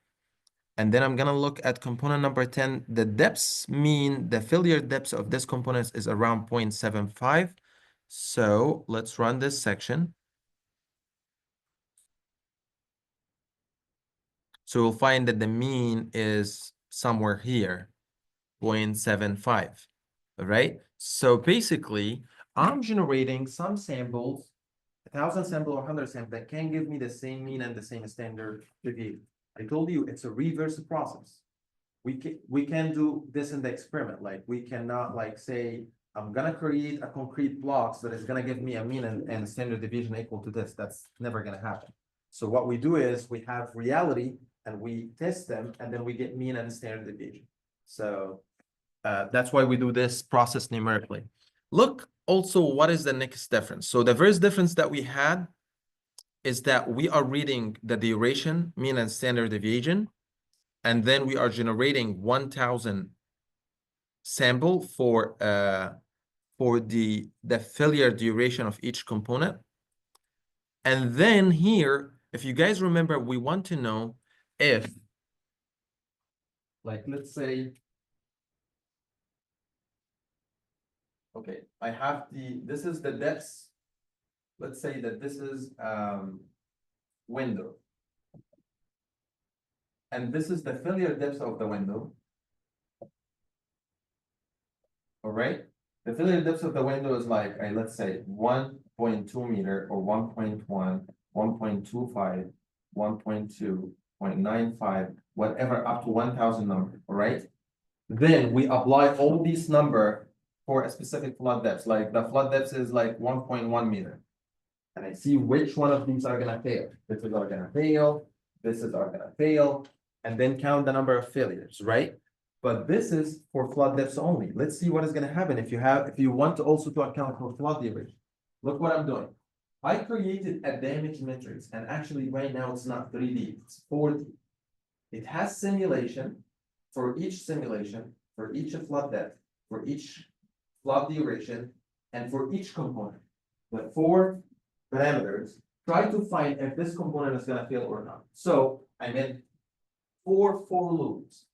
and then I'm gonna look at component number 10. The depths mean the failure depth of this component is around 0.75. So let's run this section. So we'll find that the mean is somewhere here, 0.75, right? So basically, I'm generating some samples, 1,000 sample or 100 sample that can give me the same mean and the same standard deviation. I told you it's a reverse process. We can do this in the experiment. Like we cannot like say, I'm gonna create a concrete blocks that is gonna give me a mean and standard deviation equal to this. That's never gonna happen. So what we do is we have reality and we test them, and then we get mean and standard deviation. So that's why we do this process numerically. Look also, what is the next difference? So the first difference that we had is that we are reading the duration, mean and standard deviation, and then we are generating 1,000 sample for the failure duration of each component. And then here, if you guys remember, we want to know if, like, let's say, okay, I have this is the depth. Let's say that this is window. And this is the failure depth of the window. All right. The failure depth of the window is like, let's say 1.2 meter or 1.1, 1.25, 1.2, 0.95, whatever, up to 1,000 number. All right. Then we apply all these number for a specific flood depth. Like the flood depth is like 1.1 meter. And I see which one of these are gonna fail. This is are gonna fail, this is are gonna fail, and then count the number of failures, right? But this is for flood depths only. Let's see what is gonna happen if you want to also to account for flood duration. Look what I'm doing. I created a damage matrix, and actually right now it's not 3D, it's 4D. It has simulation for each simulation, for each flood depth, for each flood duration, and for each component. The 4 parameters, try to find if this component is gonna fail or not. So I made 4 for loops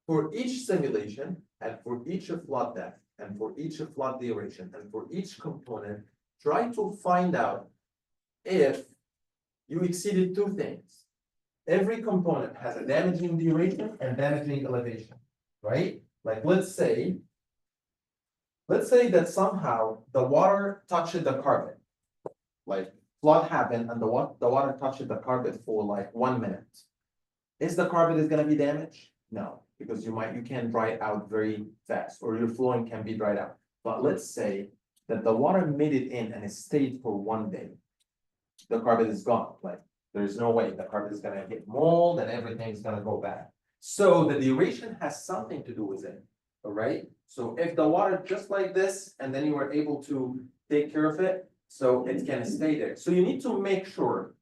for each simulation and for each flood depth and for each flood duration and for each component. Try to find out if you exceeded 2 things. Every component has a damaging duration and damaging elevation, right? Like let's say that somehow the water touched the carpet. Like flood happened and the water touched the carpet for like 1 minute. Is the carpet is gonna be damaged? No, because you can dry it out very fast, or your flooring can be dried out. But let's say that the water made it in and it stayed for 1 day. The carpet is gone. Like there's no way the carpet is gonna get mold and everything's gonna go bad. So the duration has something to do with it. All right. So if the water just like this, and then you were able to take care of it, so it can stay there. So you need to make sure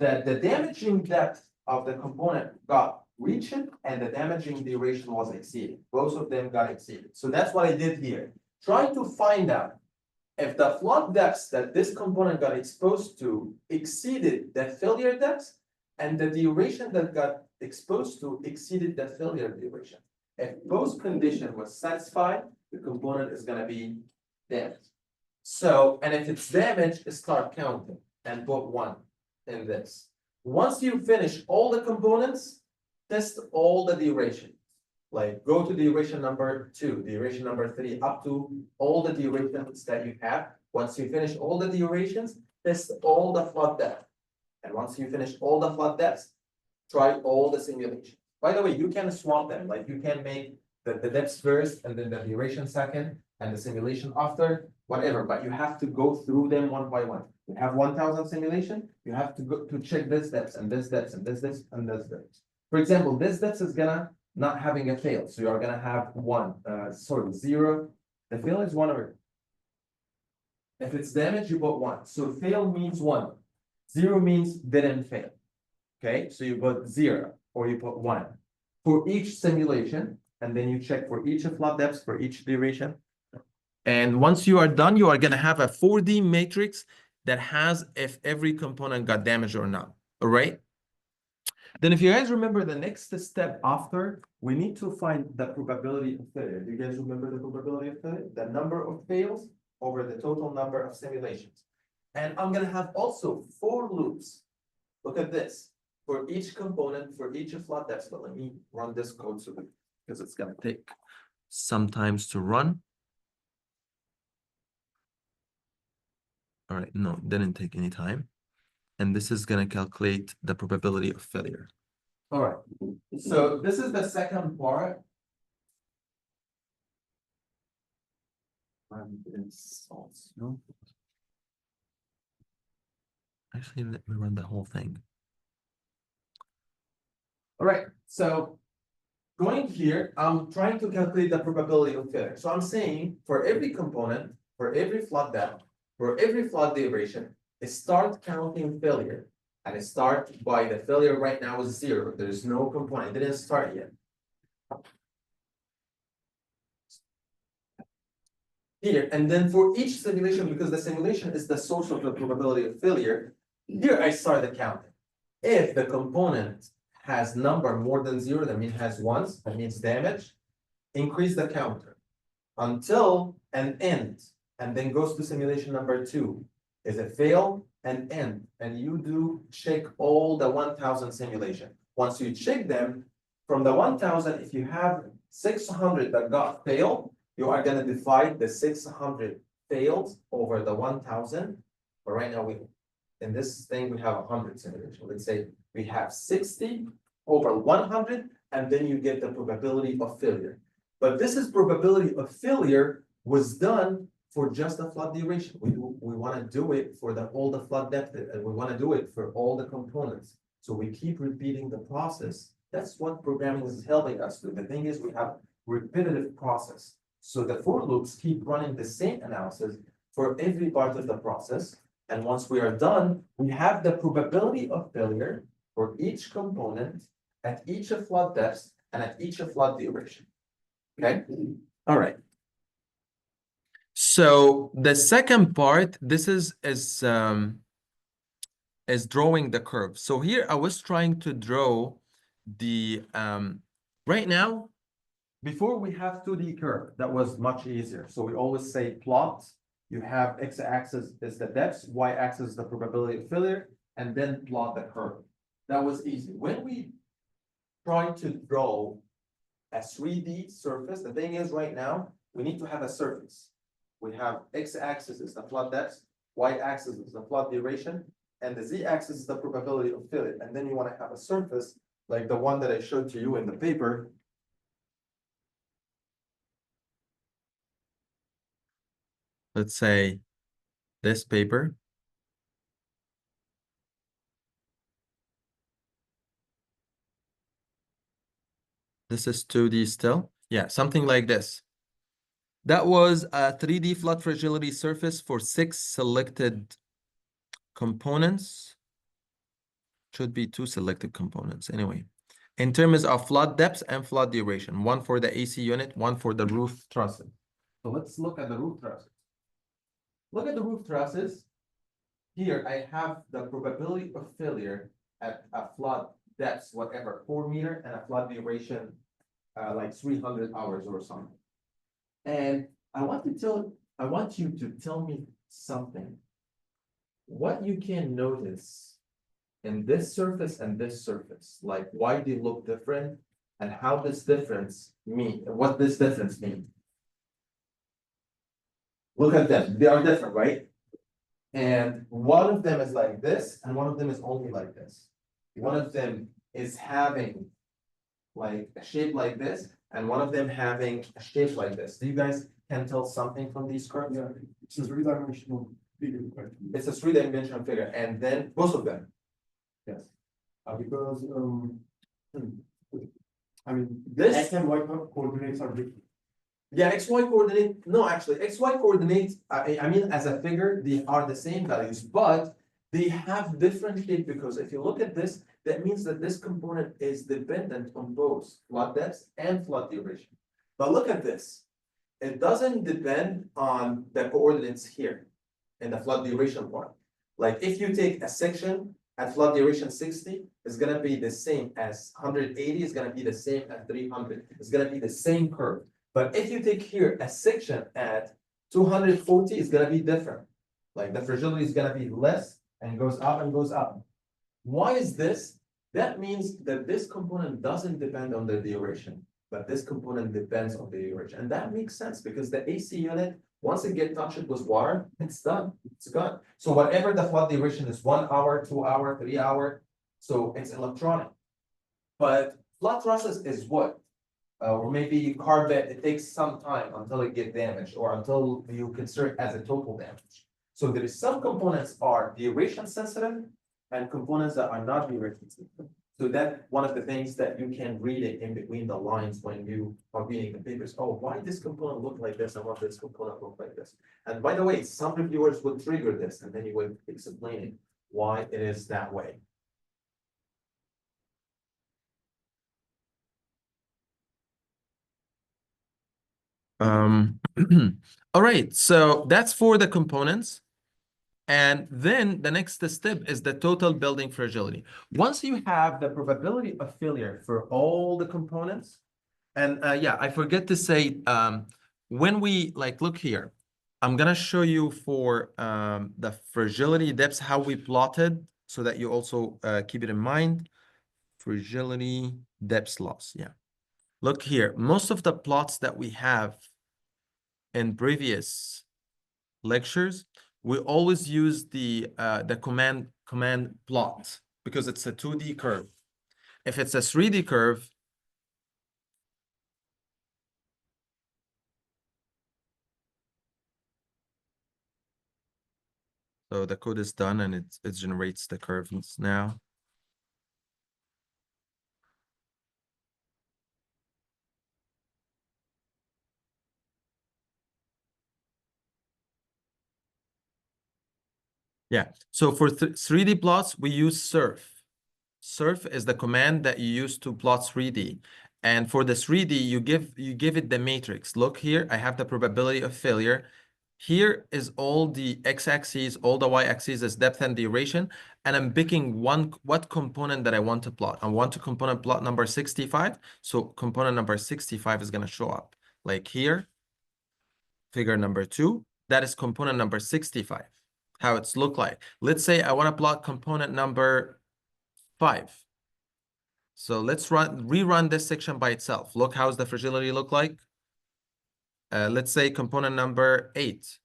that the damaging depth of the component got reached and the damaging duration was exceeded. Both of them got exceeded. So that's what I did here. Try to find out if the flood depths that this component got exposed to exceeded the failure depths and the duration that got exposed to exceeded the failure duration. If both condition was satisfied, the component is gonna be damaged. So, and if it's damaged, start counting and put 1 in this. Once you finish all the components, test all the durations. Like go to duration number 2, duration number 3, up to all the durations that you have. Once you finish all the durations, test all the flood depth. And once you finish all the flood depths, try all the simulations. By the way, you can swap them, like you can make the depths first and then the duration second and the simulation after, whatever, but you have to go through them one by one. You have 1,000 simulation, you have to go to check this depths and this depths and this depths and this depths. For example, this depth is gonna not having a fail, so you are gonna have 0. The fail is 1 over. If it's damaged, you put 1. So fail means 1. 0 means didn't fail. Okay, so you put 0 or you put 1 for each simulation, and then you check for each flood depths for each duration. And once you are done, you are gonna have a 4D matrix that has if every component got damaged or not. All right. Then if you guys remember the next step after, we need to find the probability of failure. Do you guys remember the probability of failure? The number of fails over the total number of simulations. And I'm gonna have also 4 loops. Look at this. For each component, for each flood depth. But let me run this code because it's gonna take some times to run. All right, no, didn't take any time. And this is gonna calculate the probability of failure. All right, so this is the second part. Actually, let me run the whole thing. All right, so going here, I'm trying to calculate the probability of failure. So I'm saying for every component, for every flood depth, for every flood duration, start counting failure. And I start by the failure right now is 0. There's no component, it didn't start yet. Here, and then for each simulation, because the simulation is the source of the probability of failure, here I start the counting. If the component has number more than 0, that means has ones, that means damage, increase the counter until an end, and then goes to simulation number 2. Is it fail and end? And you do check all the 1000 simulation. Once you check them, from the 1000, if you have 600 that got failed, you are gonna divide the 600 failed over the 1000. But right now, in this thing, we have 100 simulation. Let's say we have 60 over 100, and then you get the probability of failure. But this is probability of failure was done for just the flood duration. We want to do it for all the flood depth, and we want to do it for all the components. So we keep repeating the process. That's what programming is helping us do. The thing is, we have repetitive process. So the for loops keep running the same analysis for every part of the process. And once we are done, we have the probability of failure for each component at each of flood depths and at each of flood duration. Okay, all right. So the second part, this is drawing the curve. So here I was trying to draw the right now, before we have 2D curve, that was much easier. So we always say plot, you have x-axis is the depth, y-axis is the probability of failure, and then plot the curve. That was easy. When we try to draw a 3D surface, the thing is right now, we need to have a surface. We have x-axis is the flood depth, y-axis is the flood duration, and the z-axis is the probability of failure. And then you want to have a surface like the one that I showed to you in the paper. Let's say this paper. This is 2D still. Yeah, something like this. That was a 3D flood fragility surface for 6 selected components. Should be 2 selected components anyway. In terms of flood depth and flood duration, one for the AC unit, one for the roof trusses. So let's look at the roof trusses. Look at the roof trusses. Here I have the probability of failure at a flood depth, whatever, 4 meters, and a flood duration like 300 hours or something. And I want you to tell me something. What you can notice in this surface and this surface, like why they look different and how this difference mean, what this difference mean. Look at them, they are different, right? And one of them is like this, and one of them is only like this. One of them is having like a shape like this, and one of them having a shape like this. Do you guys can tell something from these curves? Yeah, it's a three-dimensional figure question. It's a 3-dimensional figure, and then both of them. Yes. Because I mean, This X and Y coordinates are different. Yeah, XY coordinate, no, actually, XY coordinates, I mean, as a figure, they are the same values, but they have different shape, because if you look at this, that means that this component is dependent on both flood depth and flood duration. But look at this, it doesn't depend on the coordinates here in the flood duration part. Like if you take a section at flood duration 60, it's gonna be the same as 180, it's gonna be the same as 300, it's gonna be the same curve. But if you take here a section at 240, it's gonna be different. Like the fragility is gonna be less and goes up and goes up. Why is this? That means that this component doesn't depend on the duration, but this component depends on the duration. And that makes sense because the AC unit, once it gets touched with water, it's done, it's gone. So whatever the flood duration is, 1 hour, 2 hour, 3 hour, so it's electronic. But flood process is what? Or maybe carbon, it takes some time until it gets damaged or until you consider it as a total damage. So there is some components are duration sensitive and components that are not duration sensitive. So that one of the things that you can read it in between the lines when you are reading the papers. Oh, why this component look like this and why this component look like this? And by the way, some reviewers would trigger this and then you would explain why it is that way. All right, so that's for the components. And then the next step is the total building fragility. Once you have the probability of failure for all the components, and yeah, I forget to say, when we look here, I'm gonna show you for the fragility depths how we plotted so that you also keep it in mind. Fragility depth loss, yeah. Look here, most of the plots that we have in previous lectures, we always use the command plot because it's a 2D curve. If it's a 3D curve, so the code is done and it generates the curves now. Yeah, so for 3D plots, we use surf. Surf is the command that you use to plot 3D. And for the 3D, you give it the matrix. Look here, I have the probability of failure. Here is all the x-axis, all the y-axis is depth and duration. And I'm picking what component that I want to plot. I want to component plot number 65. So component number 65 is going to show up. Like here, figure number 2, that is component number 65. How it's look like. Let's say I want to plot component number 5. So let's rerun this section by itself. Look, how's the fragility look like? Let's say component number 8.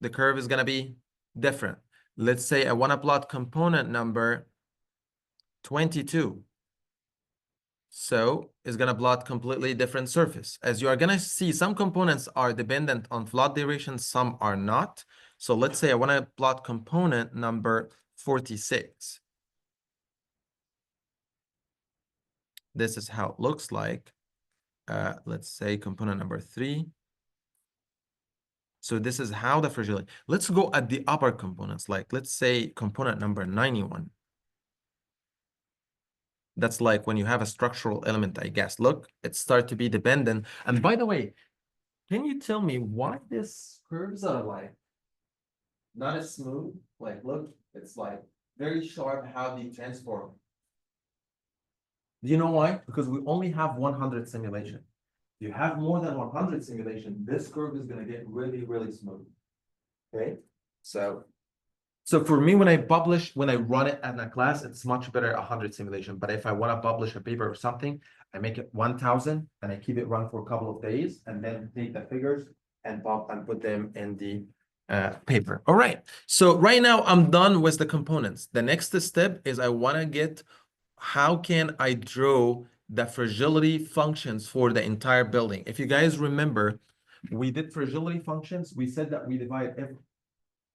The curve is going to be different. Let's say I want to plot component number 22. So it's going to plot completely different surface. As you are going to see, some components are dependent on flood duration, some are not. So let's say I want to plot component number 46. This is how it looks like. Let's say component number 3. So this is how the fragility. Let's go at the upper components. Like let's say component number 91. That's like when you have a structural element, I guess. Look, it starts to be dependent. And by the way, can you tell me why these curves are like not as smooth? Like, look, it's like very sharp how they transform. Do you know why? Because we only have 100 simulation. If you have more than 100 simulation, this curve is going to get really, really smooth. Okay, so for me, when I run it in a class, it's much better 100 simulation. But if I want to publish a paper or something, I make it 1000 and I keep it run for a couple of days and then take the figures and put them in the paper. All right. So right now I'm done with the components. The next step is I want to get how can I draw the fragility functions for the entire building. If you guys remember, we did fragility functions. We said that we divide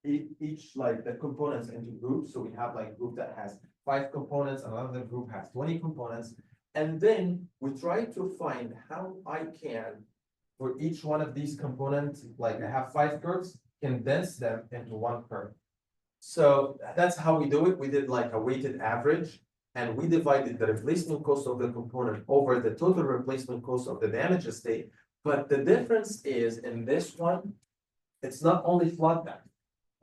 each like the components into groups. So we have like group that has 5 components, another group has 20 components. And then we try to find how I can, for each one of these components, like I have 5 curves, condense them into one curve. So that's how we do it. We did like a weighted average and we divided the replacement cost of the component over the total replacement cost of the damage state. But the difference is in this one, it's not only flood depth.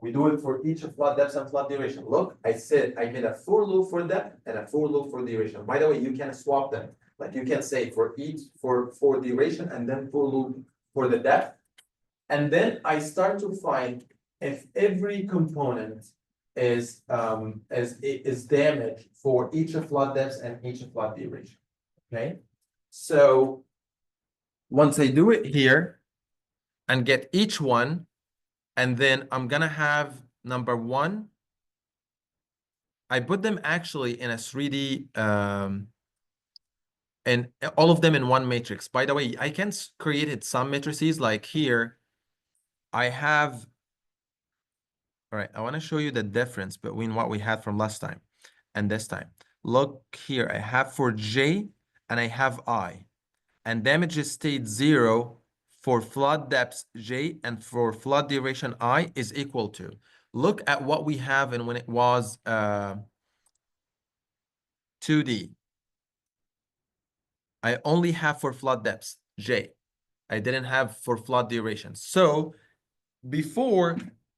We do it for each flood depth and flood duration. Look, I said I made a for loop for depth and a for loop for duration. By the way, you can swap them. Like you can say for each for duration and then for loop for the depth. And then I start to find if every component is damaged for each of flood depths and each of flood duration. Okay. So once I do it here and get each one, and then I'm gonna have number 1. I put them actually in a 3D, and all of them in one matrix. By the way, I can create some matrices like here. I have, all right, I want to show you the difference between what we had from last time. and this time. Look here, I have for J and I have I. And damage state 0 for flood depth J and for flood duration I is equal to. Look at what we have and when it was 2D. I only have for flood depths J. I didn't have for flood duration. So before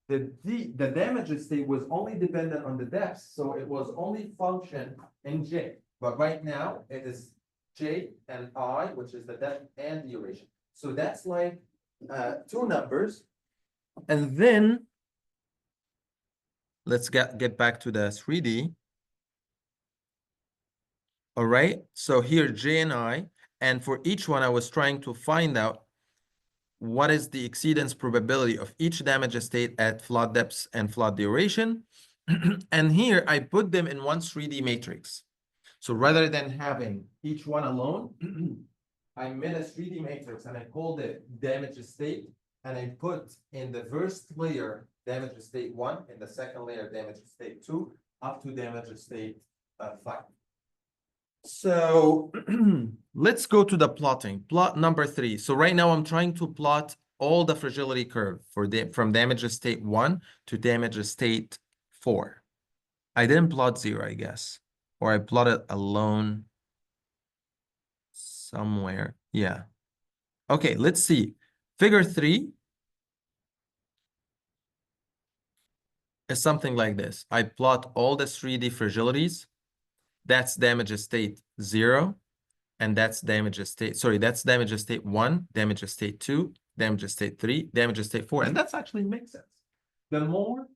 the damage state was only dependent on the depth, so it was only function in J. But right now it is J and I, which is the depth and duration. So that's like two numbers. And then let's get back to the 3D. All right, so here J and I, and for each one I was trying to find out what is the exceedance probability of each damage state at flood depths and flood duration. And here I put them in one 3D matrix. So rather than having each one alone, I made a 3D matrix and I called it damage state. And I put in the first layer damage state 1, in the second layer damage state 2, up to damage state 5. So let's go to the plotting. Plot number 3. So right now I'm trying to plot all the fragility curve for from damage state 1 to damage state 4. I didn't plot 0, I guess. Or I plotted alone somewhere. Yeah. Okay, let's see. Figure 3 is something like this. I plot all the 3D fragilities. That's damage state 0. And that's damage state, sorry, that's damage state 1, damage state 2, damage state 3, damage state 4. And that's actually makes sense. The more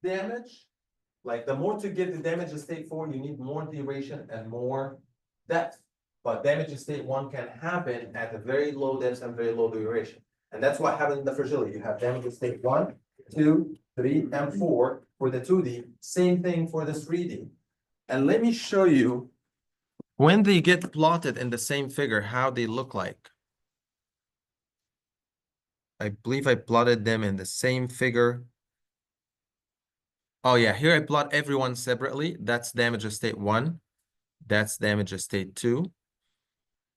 damage, like the more to get the damage state 4, you need more duration and more depth. But damage state 1 can happen at a very low depth and very low duration. And that's what happened in the fragility. You have damage state 1, 2, 3, and 4 for the 2D. Same thing for the 3D. And let me show you when they get plotted in the same figure, how they look like. I believe I plotted them in the same figure. Oh yeah, here I plot everyone separately. That's damage state 1. That's damage state 2.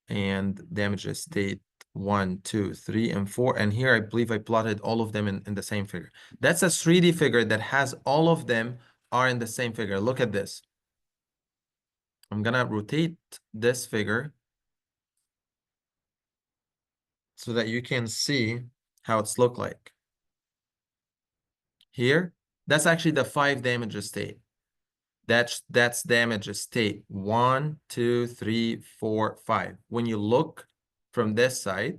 And damage state 1, 2, 3, and 4. And here I believe I plotted all of them in the same figure. That's a 3D figure that has all of them are in the same figure. Look at this. I'm gonna rotate this figure so that you can see how it's look like. Here, that's actually the 5 damage state. That's damage state 1, 2, 3, 4, 5. When you look from this side,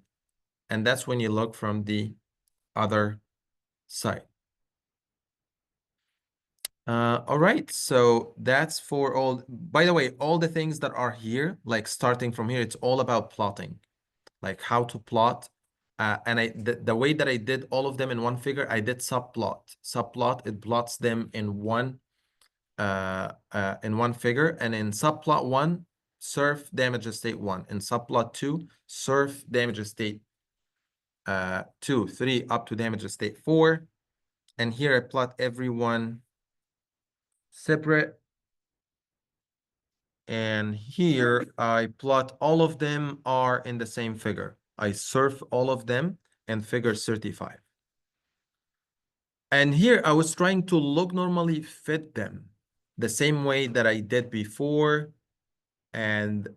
and that's when you look from the other side. All right, so that's for all. By the way, all the things that are here, like starting from here, it's all about plotting, like how to plot. And the way that I did all of them in one figure, I did subplot. Subplot, it plots them in one figure, and in subplot 1, surf damage state 1. In subplot 2, surf damage state 2, 3, up to damage state 4. And here I plot everyone separate. And here I plot all of them are in the same figure. I surf all of them in figure 35. And here I was trying to log normally fit them the same way that I did before, and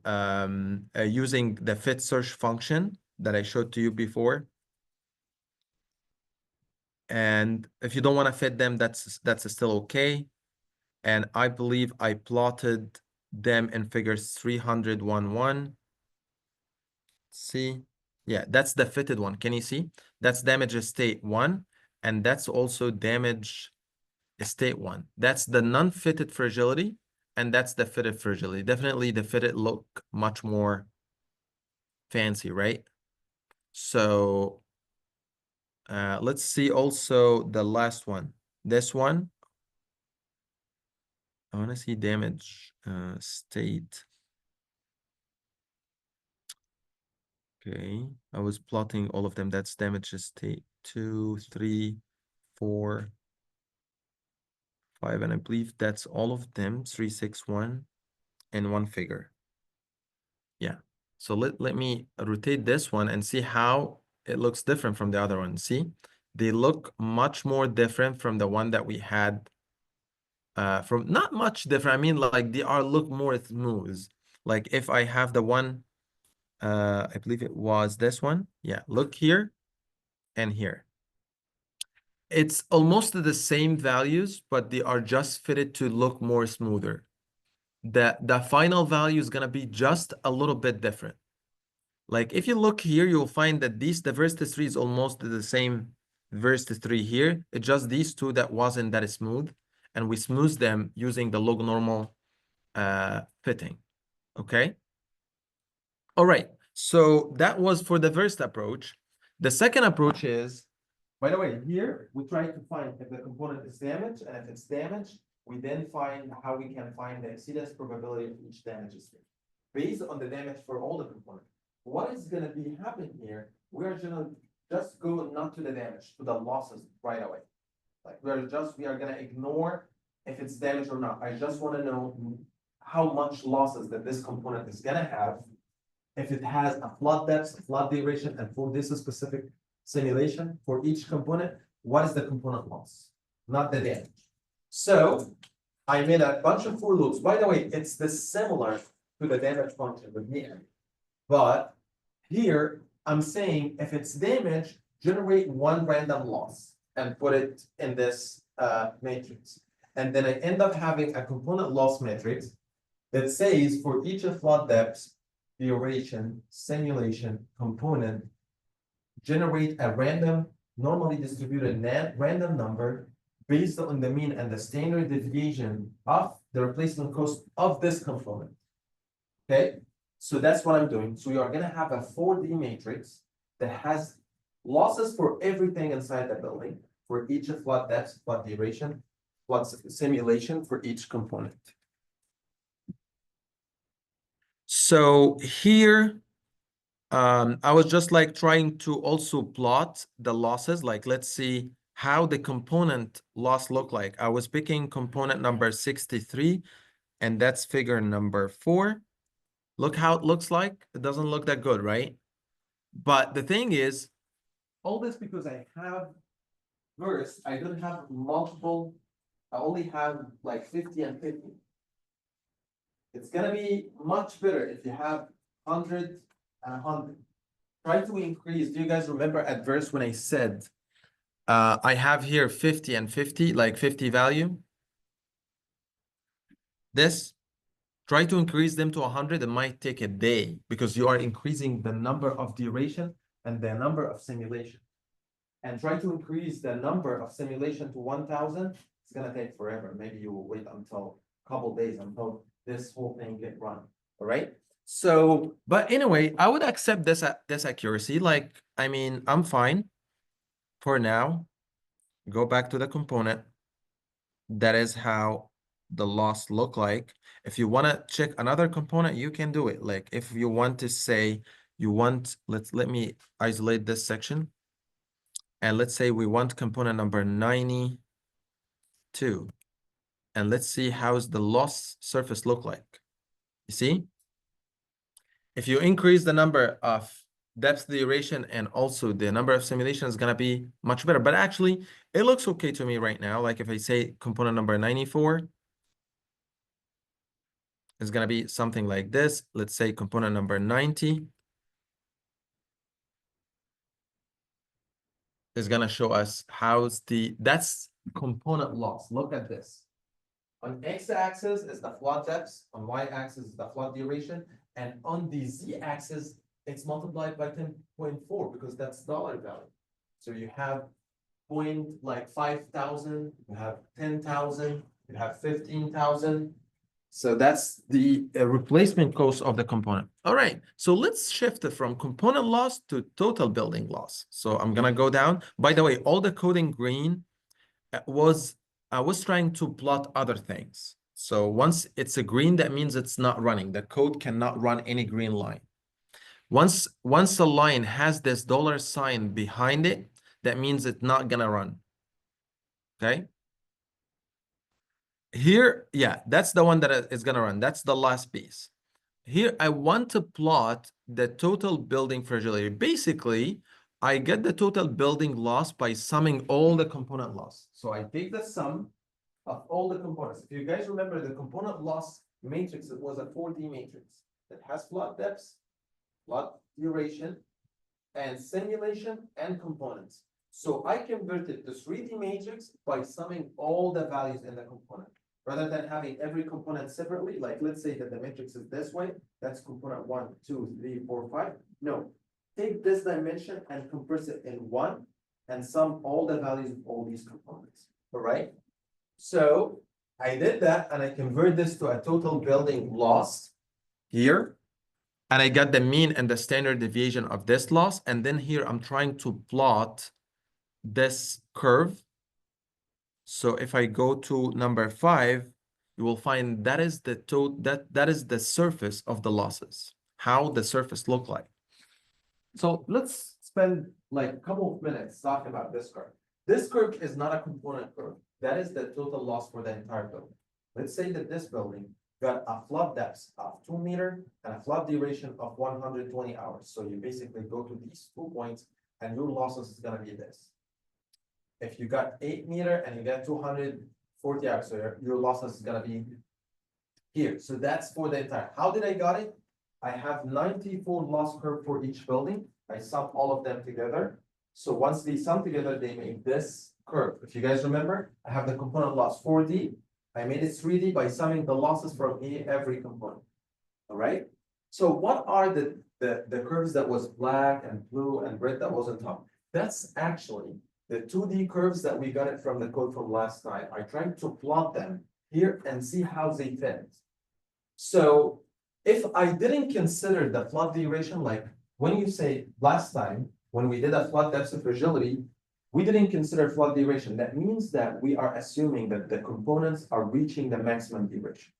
using the fit search function that I showed to you before. And if you don't want to fit them, that's still okay. And I believe I plotted them in figures 301. See, yeah, that's the fitted one. Can you see? That's damage state 1, and that's also damage state 1. That's the non-fitted fragility, and that's the fitted fragility. Definitely the fitted look much more fancy, right? So let's see also the last one. This one, I want to see damage state. Okay, I was plotting all of them. That's damage state 2, 3, 4. 5, and I believe that's all of them, 3, 6, 1, and one figure. Yeah. So let me rotate this one and see how it looks different from the other one. See, they look much more different from the one that we had. From not much different. I mean, like they are look more smooth. Like if I have the one, I believe it was this one. Yeah, look here and here. It's almost the same values, but they are just fitted to look more smoother. The final value is gonna be just a little bit different. Like if you look here, you'll find that the vertex 3 is almost the same vertex 3 here. It's just these two that wasn't that smooth, and we smoothed them using the log normal fitting. Okay. All right. So that was for the first approach. The second approach is, by the way, here we try to find if the component is damaged, and if it's damaged, we then find how we can find the incidence probability of each damage state based on the damage for all the components. What is going to be happening here? We are going to just go not to the damage, to the losses right away. Like we are going to ignore if it's damaged or not. I just want to know how much losses that this component is going to have. If it has a flood depth, flood duration, and for this specific simulation for each component, what is the component loss, not the damage. So I made a bunch of for loops. By the way, it's similar to the damage function with here. But here I'm saying if it's damaged, generate one random loss and put it in this matrix. And then I end up having a component loss matrix that says for each of flood depths, duration, simulation, component, generate a random, normally distributed random number based on the mean and the standard deviation of the replacement cost of this component. Okay, so that's what I'm doing. So we are gonna have a 4D matrix that has losses for everything inside the building, for each of flood depth, flood duration, flood simulation for each component. So here, I was just like trying to also plot the losses. Like, let's see how the component loss look like. I was picking component number 63, and that's figure number 4. Look how it looks like. It doesn't look that good, right? But the thing is, all this because I have verse, I don't have multiple, I only have like 50 and 50. It's gonna be much better if you have 100 and 100. Try to increase. Do you guys remember at verse when I said I have here 50 and 50, like 50 value? This, try to increase them to 100. It might take a day because you are increasing the number of duration and the number of simulation. And try to increase the number of simulation to 1,000. It's gonna take forever. Maybe you will wait until a couple days until this whole thing get run. All right. So, but anyway, I would accept this accuracy. Like, I mean, I'm fine for now. Go back to the component. That is how the loss look like. If you want to check another component, you can do it. Like if you want to say you want, let me isolate this section. And let's say we want component number 92. And let's see how's the loss surface look like. You see? If you increase the number of depth duration and also the number of simulation is gonna be much better. But actually, it looks okay to me right now. Like if I say component number 94, it's gonna be something like this. Let's say component number 90 is gonna show us how's that's component loss. Look at this. On x-axis is the flood depth, on y-axis is the flood duration, and on the z-axis, it's multiplied by 10.4 because that's dollar value. So you have point like 5,000, you have 10,000, you have 15,000. So that's the replacement cost of the component. All right, so let's shift it from component loss to total building loss. So I'm gonna go down. By the way, all the code in green I was trying to plot other things. So once it's a green, that means it's not running. The code cannot run any green line. Once a line has this dollar sign behind it, that means it's not gonna run. Okay. Here, yeah, that's the one that is gonna run. That's the last piece. Here, I want to plot the total building fragility. Basically, I get the total building loss by summing all the component loss. So I take the sum of all the components. If you guys remember the component loss matrix, it was a 4D matrix that has flood depths, flood duration, and simulation and components. So I converted the 3D matrix by summing all the values in the component. Rather than having every component separately, like let's say that the matrix is this way, that's component 1, 2, 3, 4, 5. No, take this dimension and compress it in one and sum all the values of all these components. All right. So I did that and I convert this to a total building loss here. And I got the mean and the standard deviation of this loss. And then here I'm trying to plot this curve. So if I go to number 5, you will find that is the that is the surface of the losses, how the surface look like. So let's spend like a couple of minutes talking about this curve. This curve is not a component curve. That is the total loss for the entire building. Let's say that this building got a flood depth of 2 meters and a flood duration of 120 hours. So you basically go to these 2 points and your losses is gonna be this. If you got 8 meters and you got 240 hours, so your losses is gonna be here. So that's for the entire. How did I got it? I have 94 loss curve for each building. I sum all of them together. So once they sum together, they make this curve. If you guys remember, I have the component loss 4D. I made it 3D by summing the losses from every component. All right. So what are the curves that was black and blue and red that was on top? That's actually the 2D curves that we got it from the code from last time. I tried to plot them here and see how they fit. So if I didn't consider the flood duration, like when you say last time, when we did a flood depth of fragility, we didn't consider flood duration. That means that we are assuming that the components are reaching the maximum duration.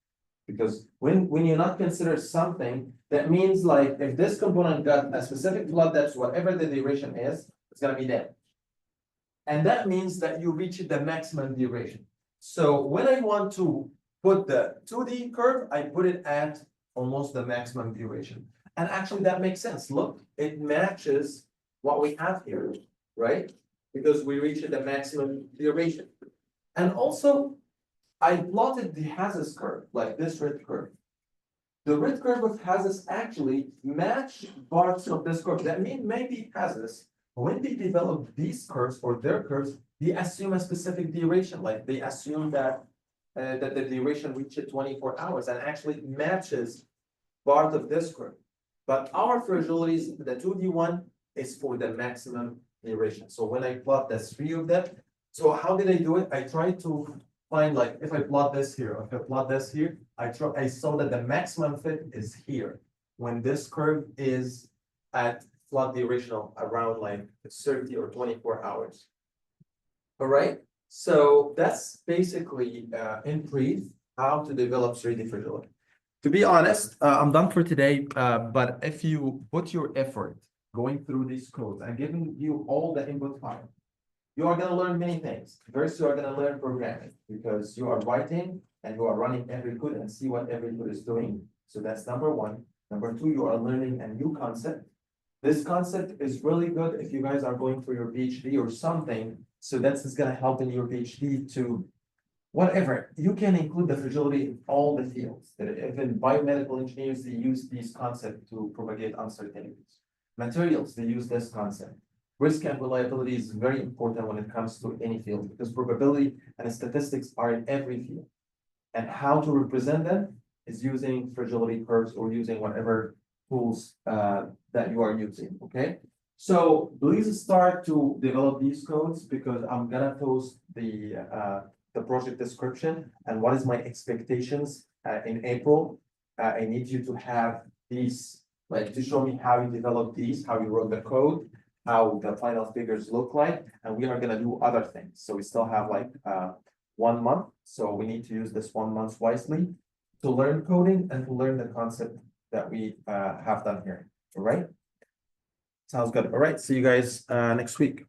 Because when you not consider something, that means like if this component got a specific flood depth, whatever the duration is, it's gonna be damaged. And that means that you reach the maximum duration. So when I want to put the 2D curve, I put it at almost the maximum duration. And actually that makes sense. Look, it matches what we have here, right? Because we reached the maximum duration. And also, I plotted the Hazes curve, like this red curve. The red curve of Hazes actually match parts of this curve. That means maybe Hazes, when they develop these curves or their curves, they assume a specific duration. Like they assume that that the duration reaches 24 hours and actually matches part of this curve. But our fragilities, the 2D one is for the maximum duration. So when I plot the 3 of them, so how did I do it? I tried to find like if I plot this here, if I plot this here, I saw that the maximum fit is here when this curve is at flood duration of around like 30 or 24 hours. All right. So that's basically in brief how to develop 3D fragility. To be honest, I'm done for today. But if you put your effort going through these codes and giving you all the input file, you are going to learn many things. First, you are going to learn programming because you are writing and you are running every code and see what every code is doing. So that's number one. Number two, you are learning a new concept. This concept is really good if you guys are going for your PhD or something. So that's going to help in your PhD to whatever. You can include the fragility in all the fields. Even biomedical engineers, they use these concepts to propagate uncertainties. Materials, they use this concept. Risk and reliability is very important when it comes to any field because probability and statistics are in every field. And how to represent them is using fragility curves or using whatever tools that you are using, okay? So please start to develop these codes because I'm gonna post the project description and what is my expectations in April. I need you to have these, like to show me how you develop these, how you wrote the code, how the final figures look like, and we are gonna do other things. So we still have like 1 month. So we need to use this 1 month wisely to learn coding and to learn the concept that we have done here. All right. Sounds good. All right. See you guys next week.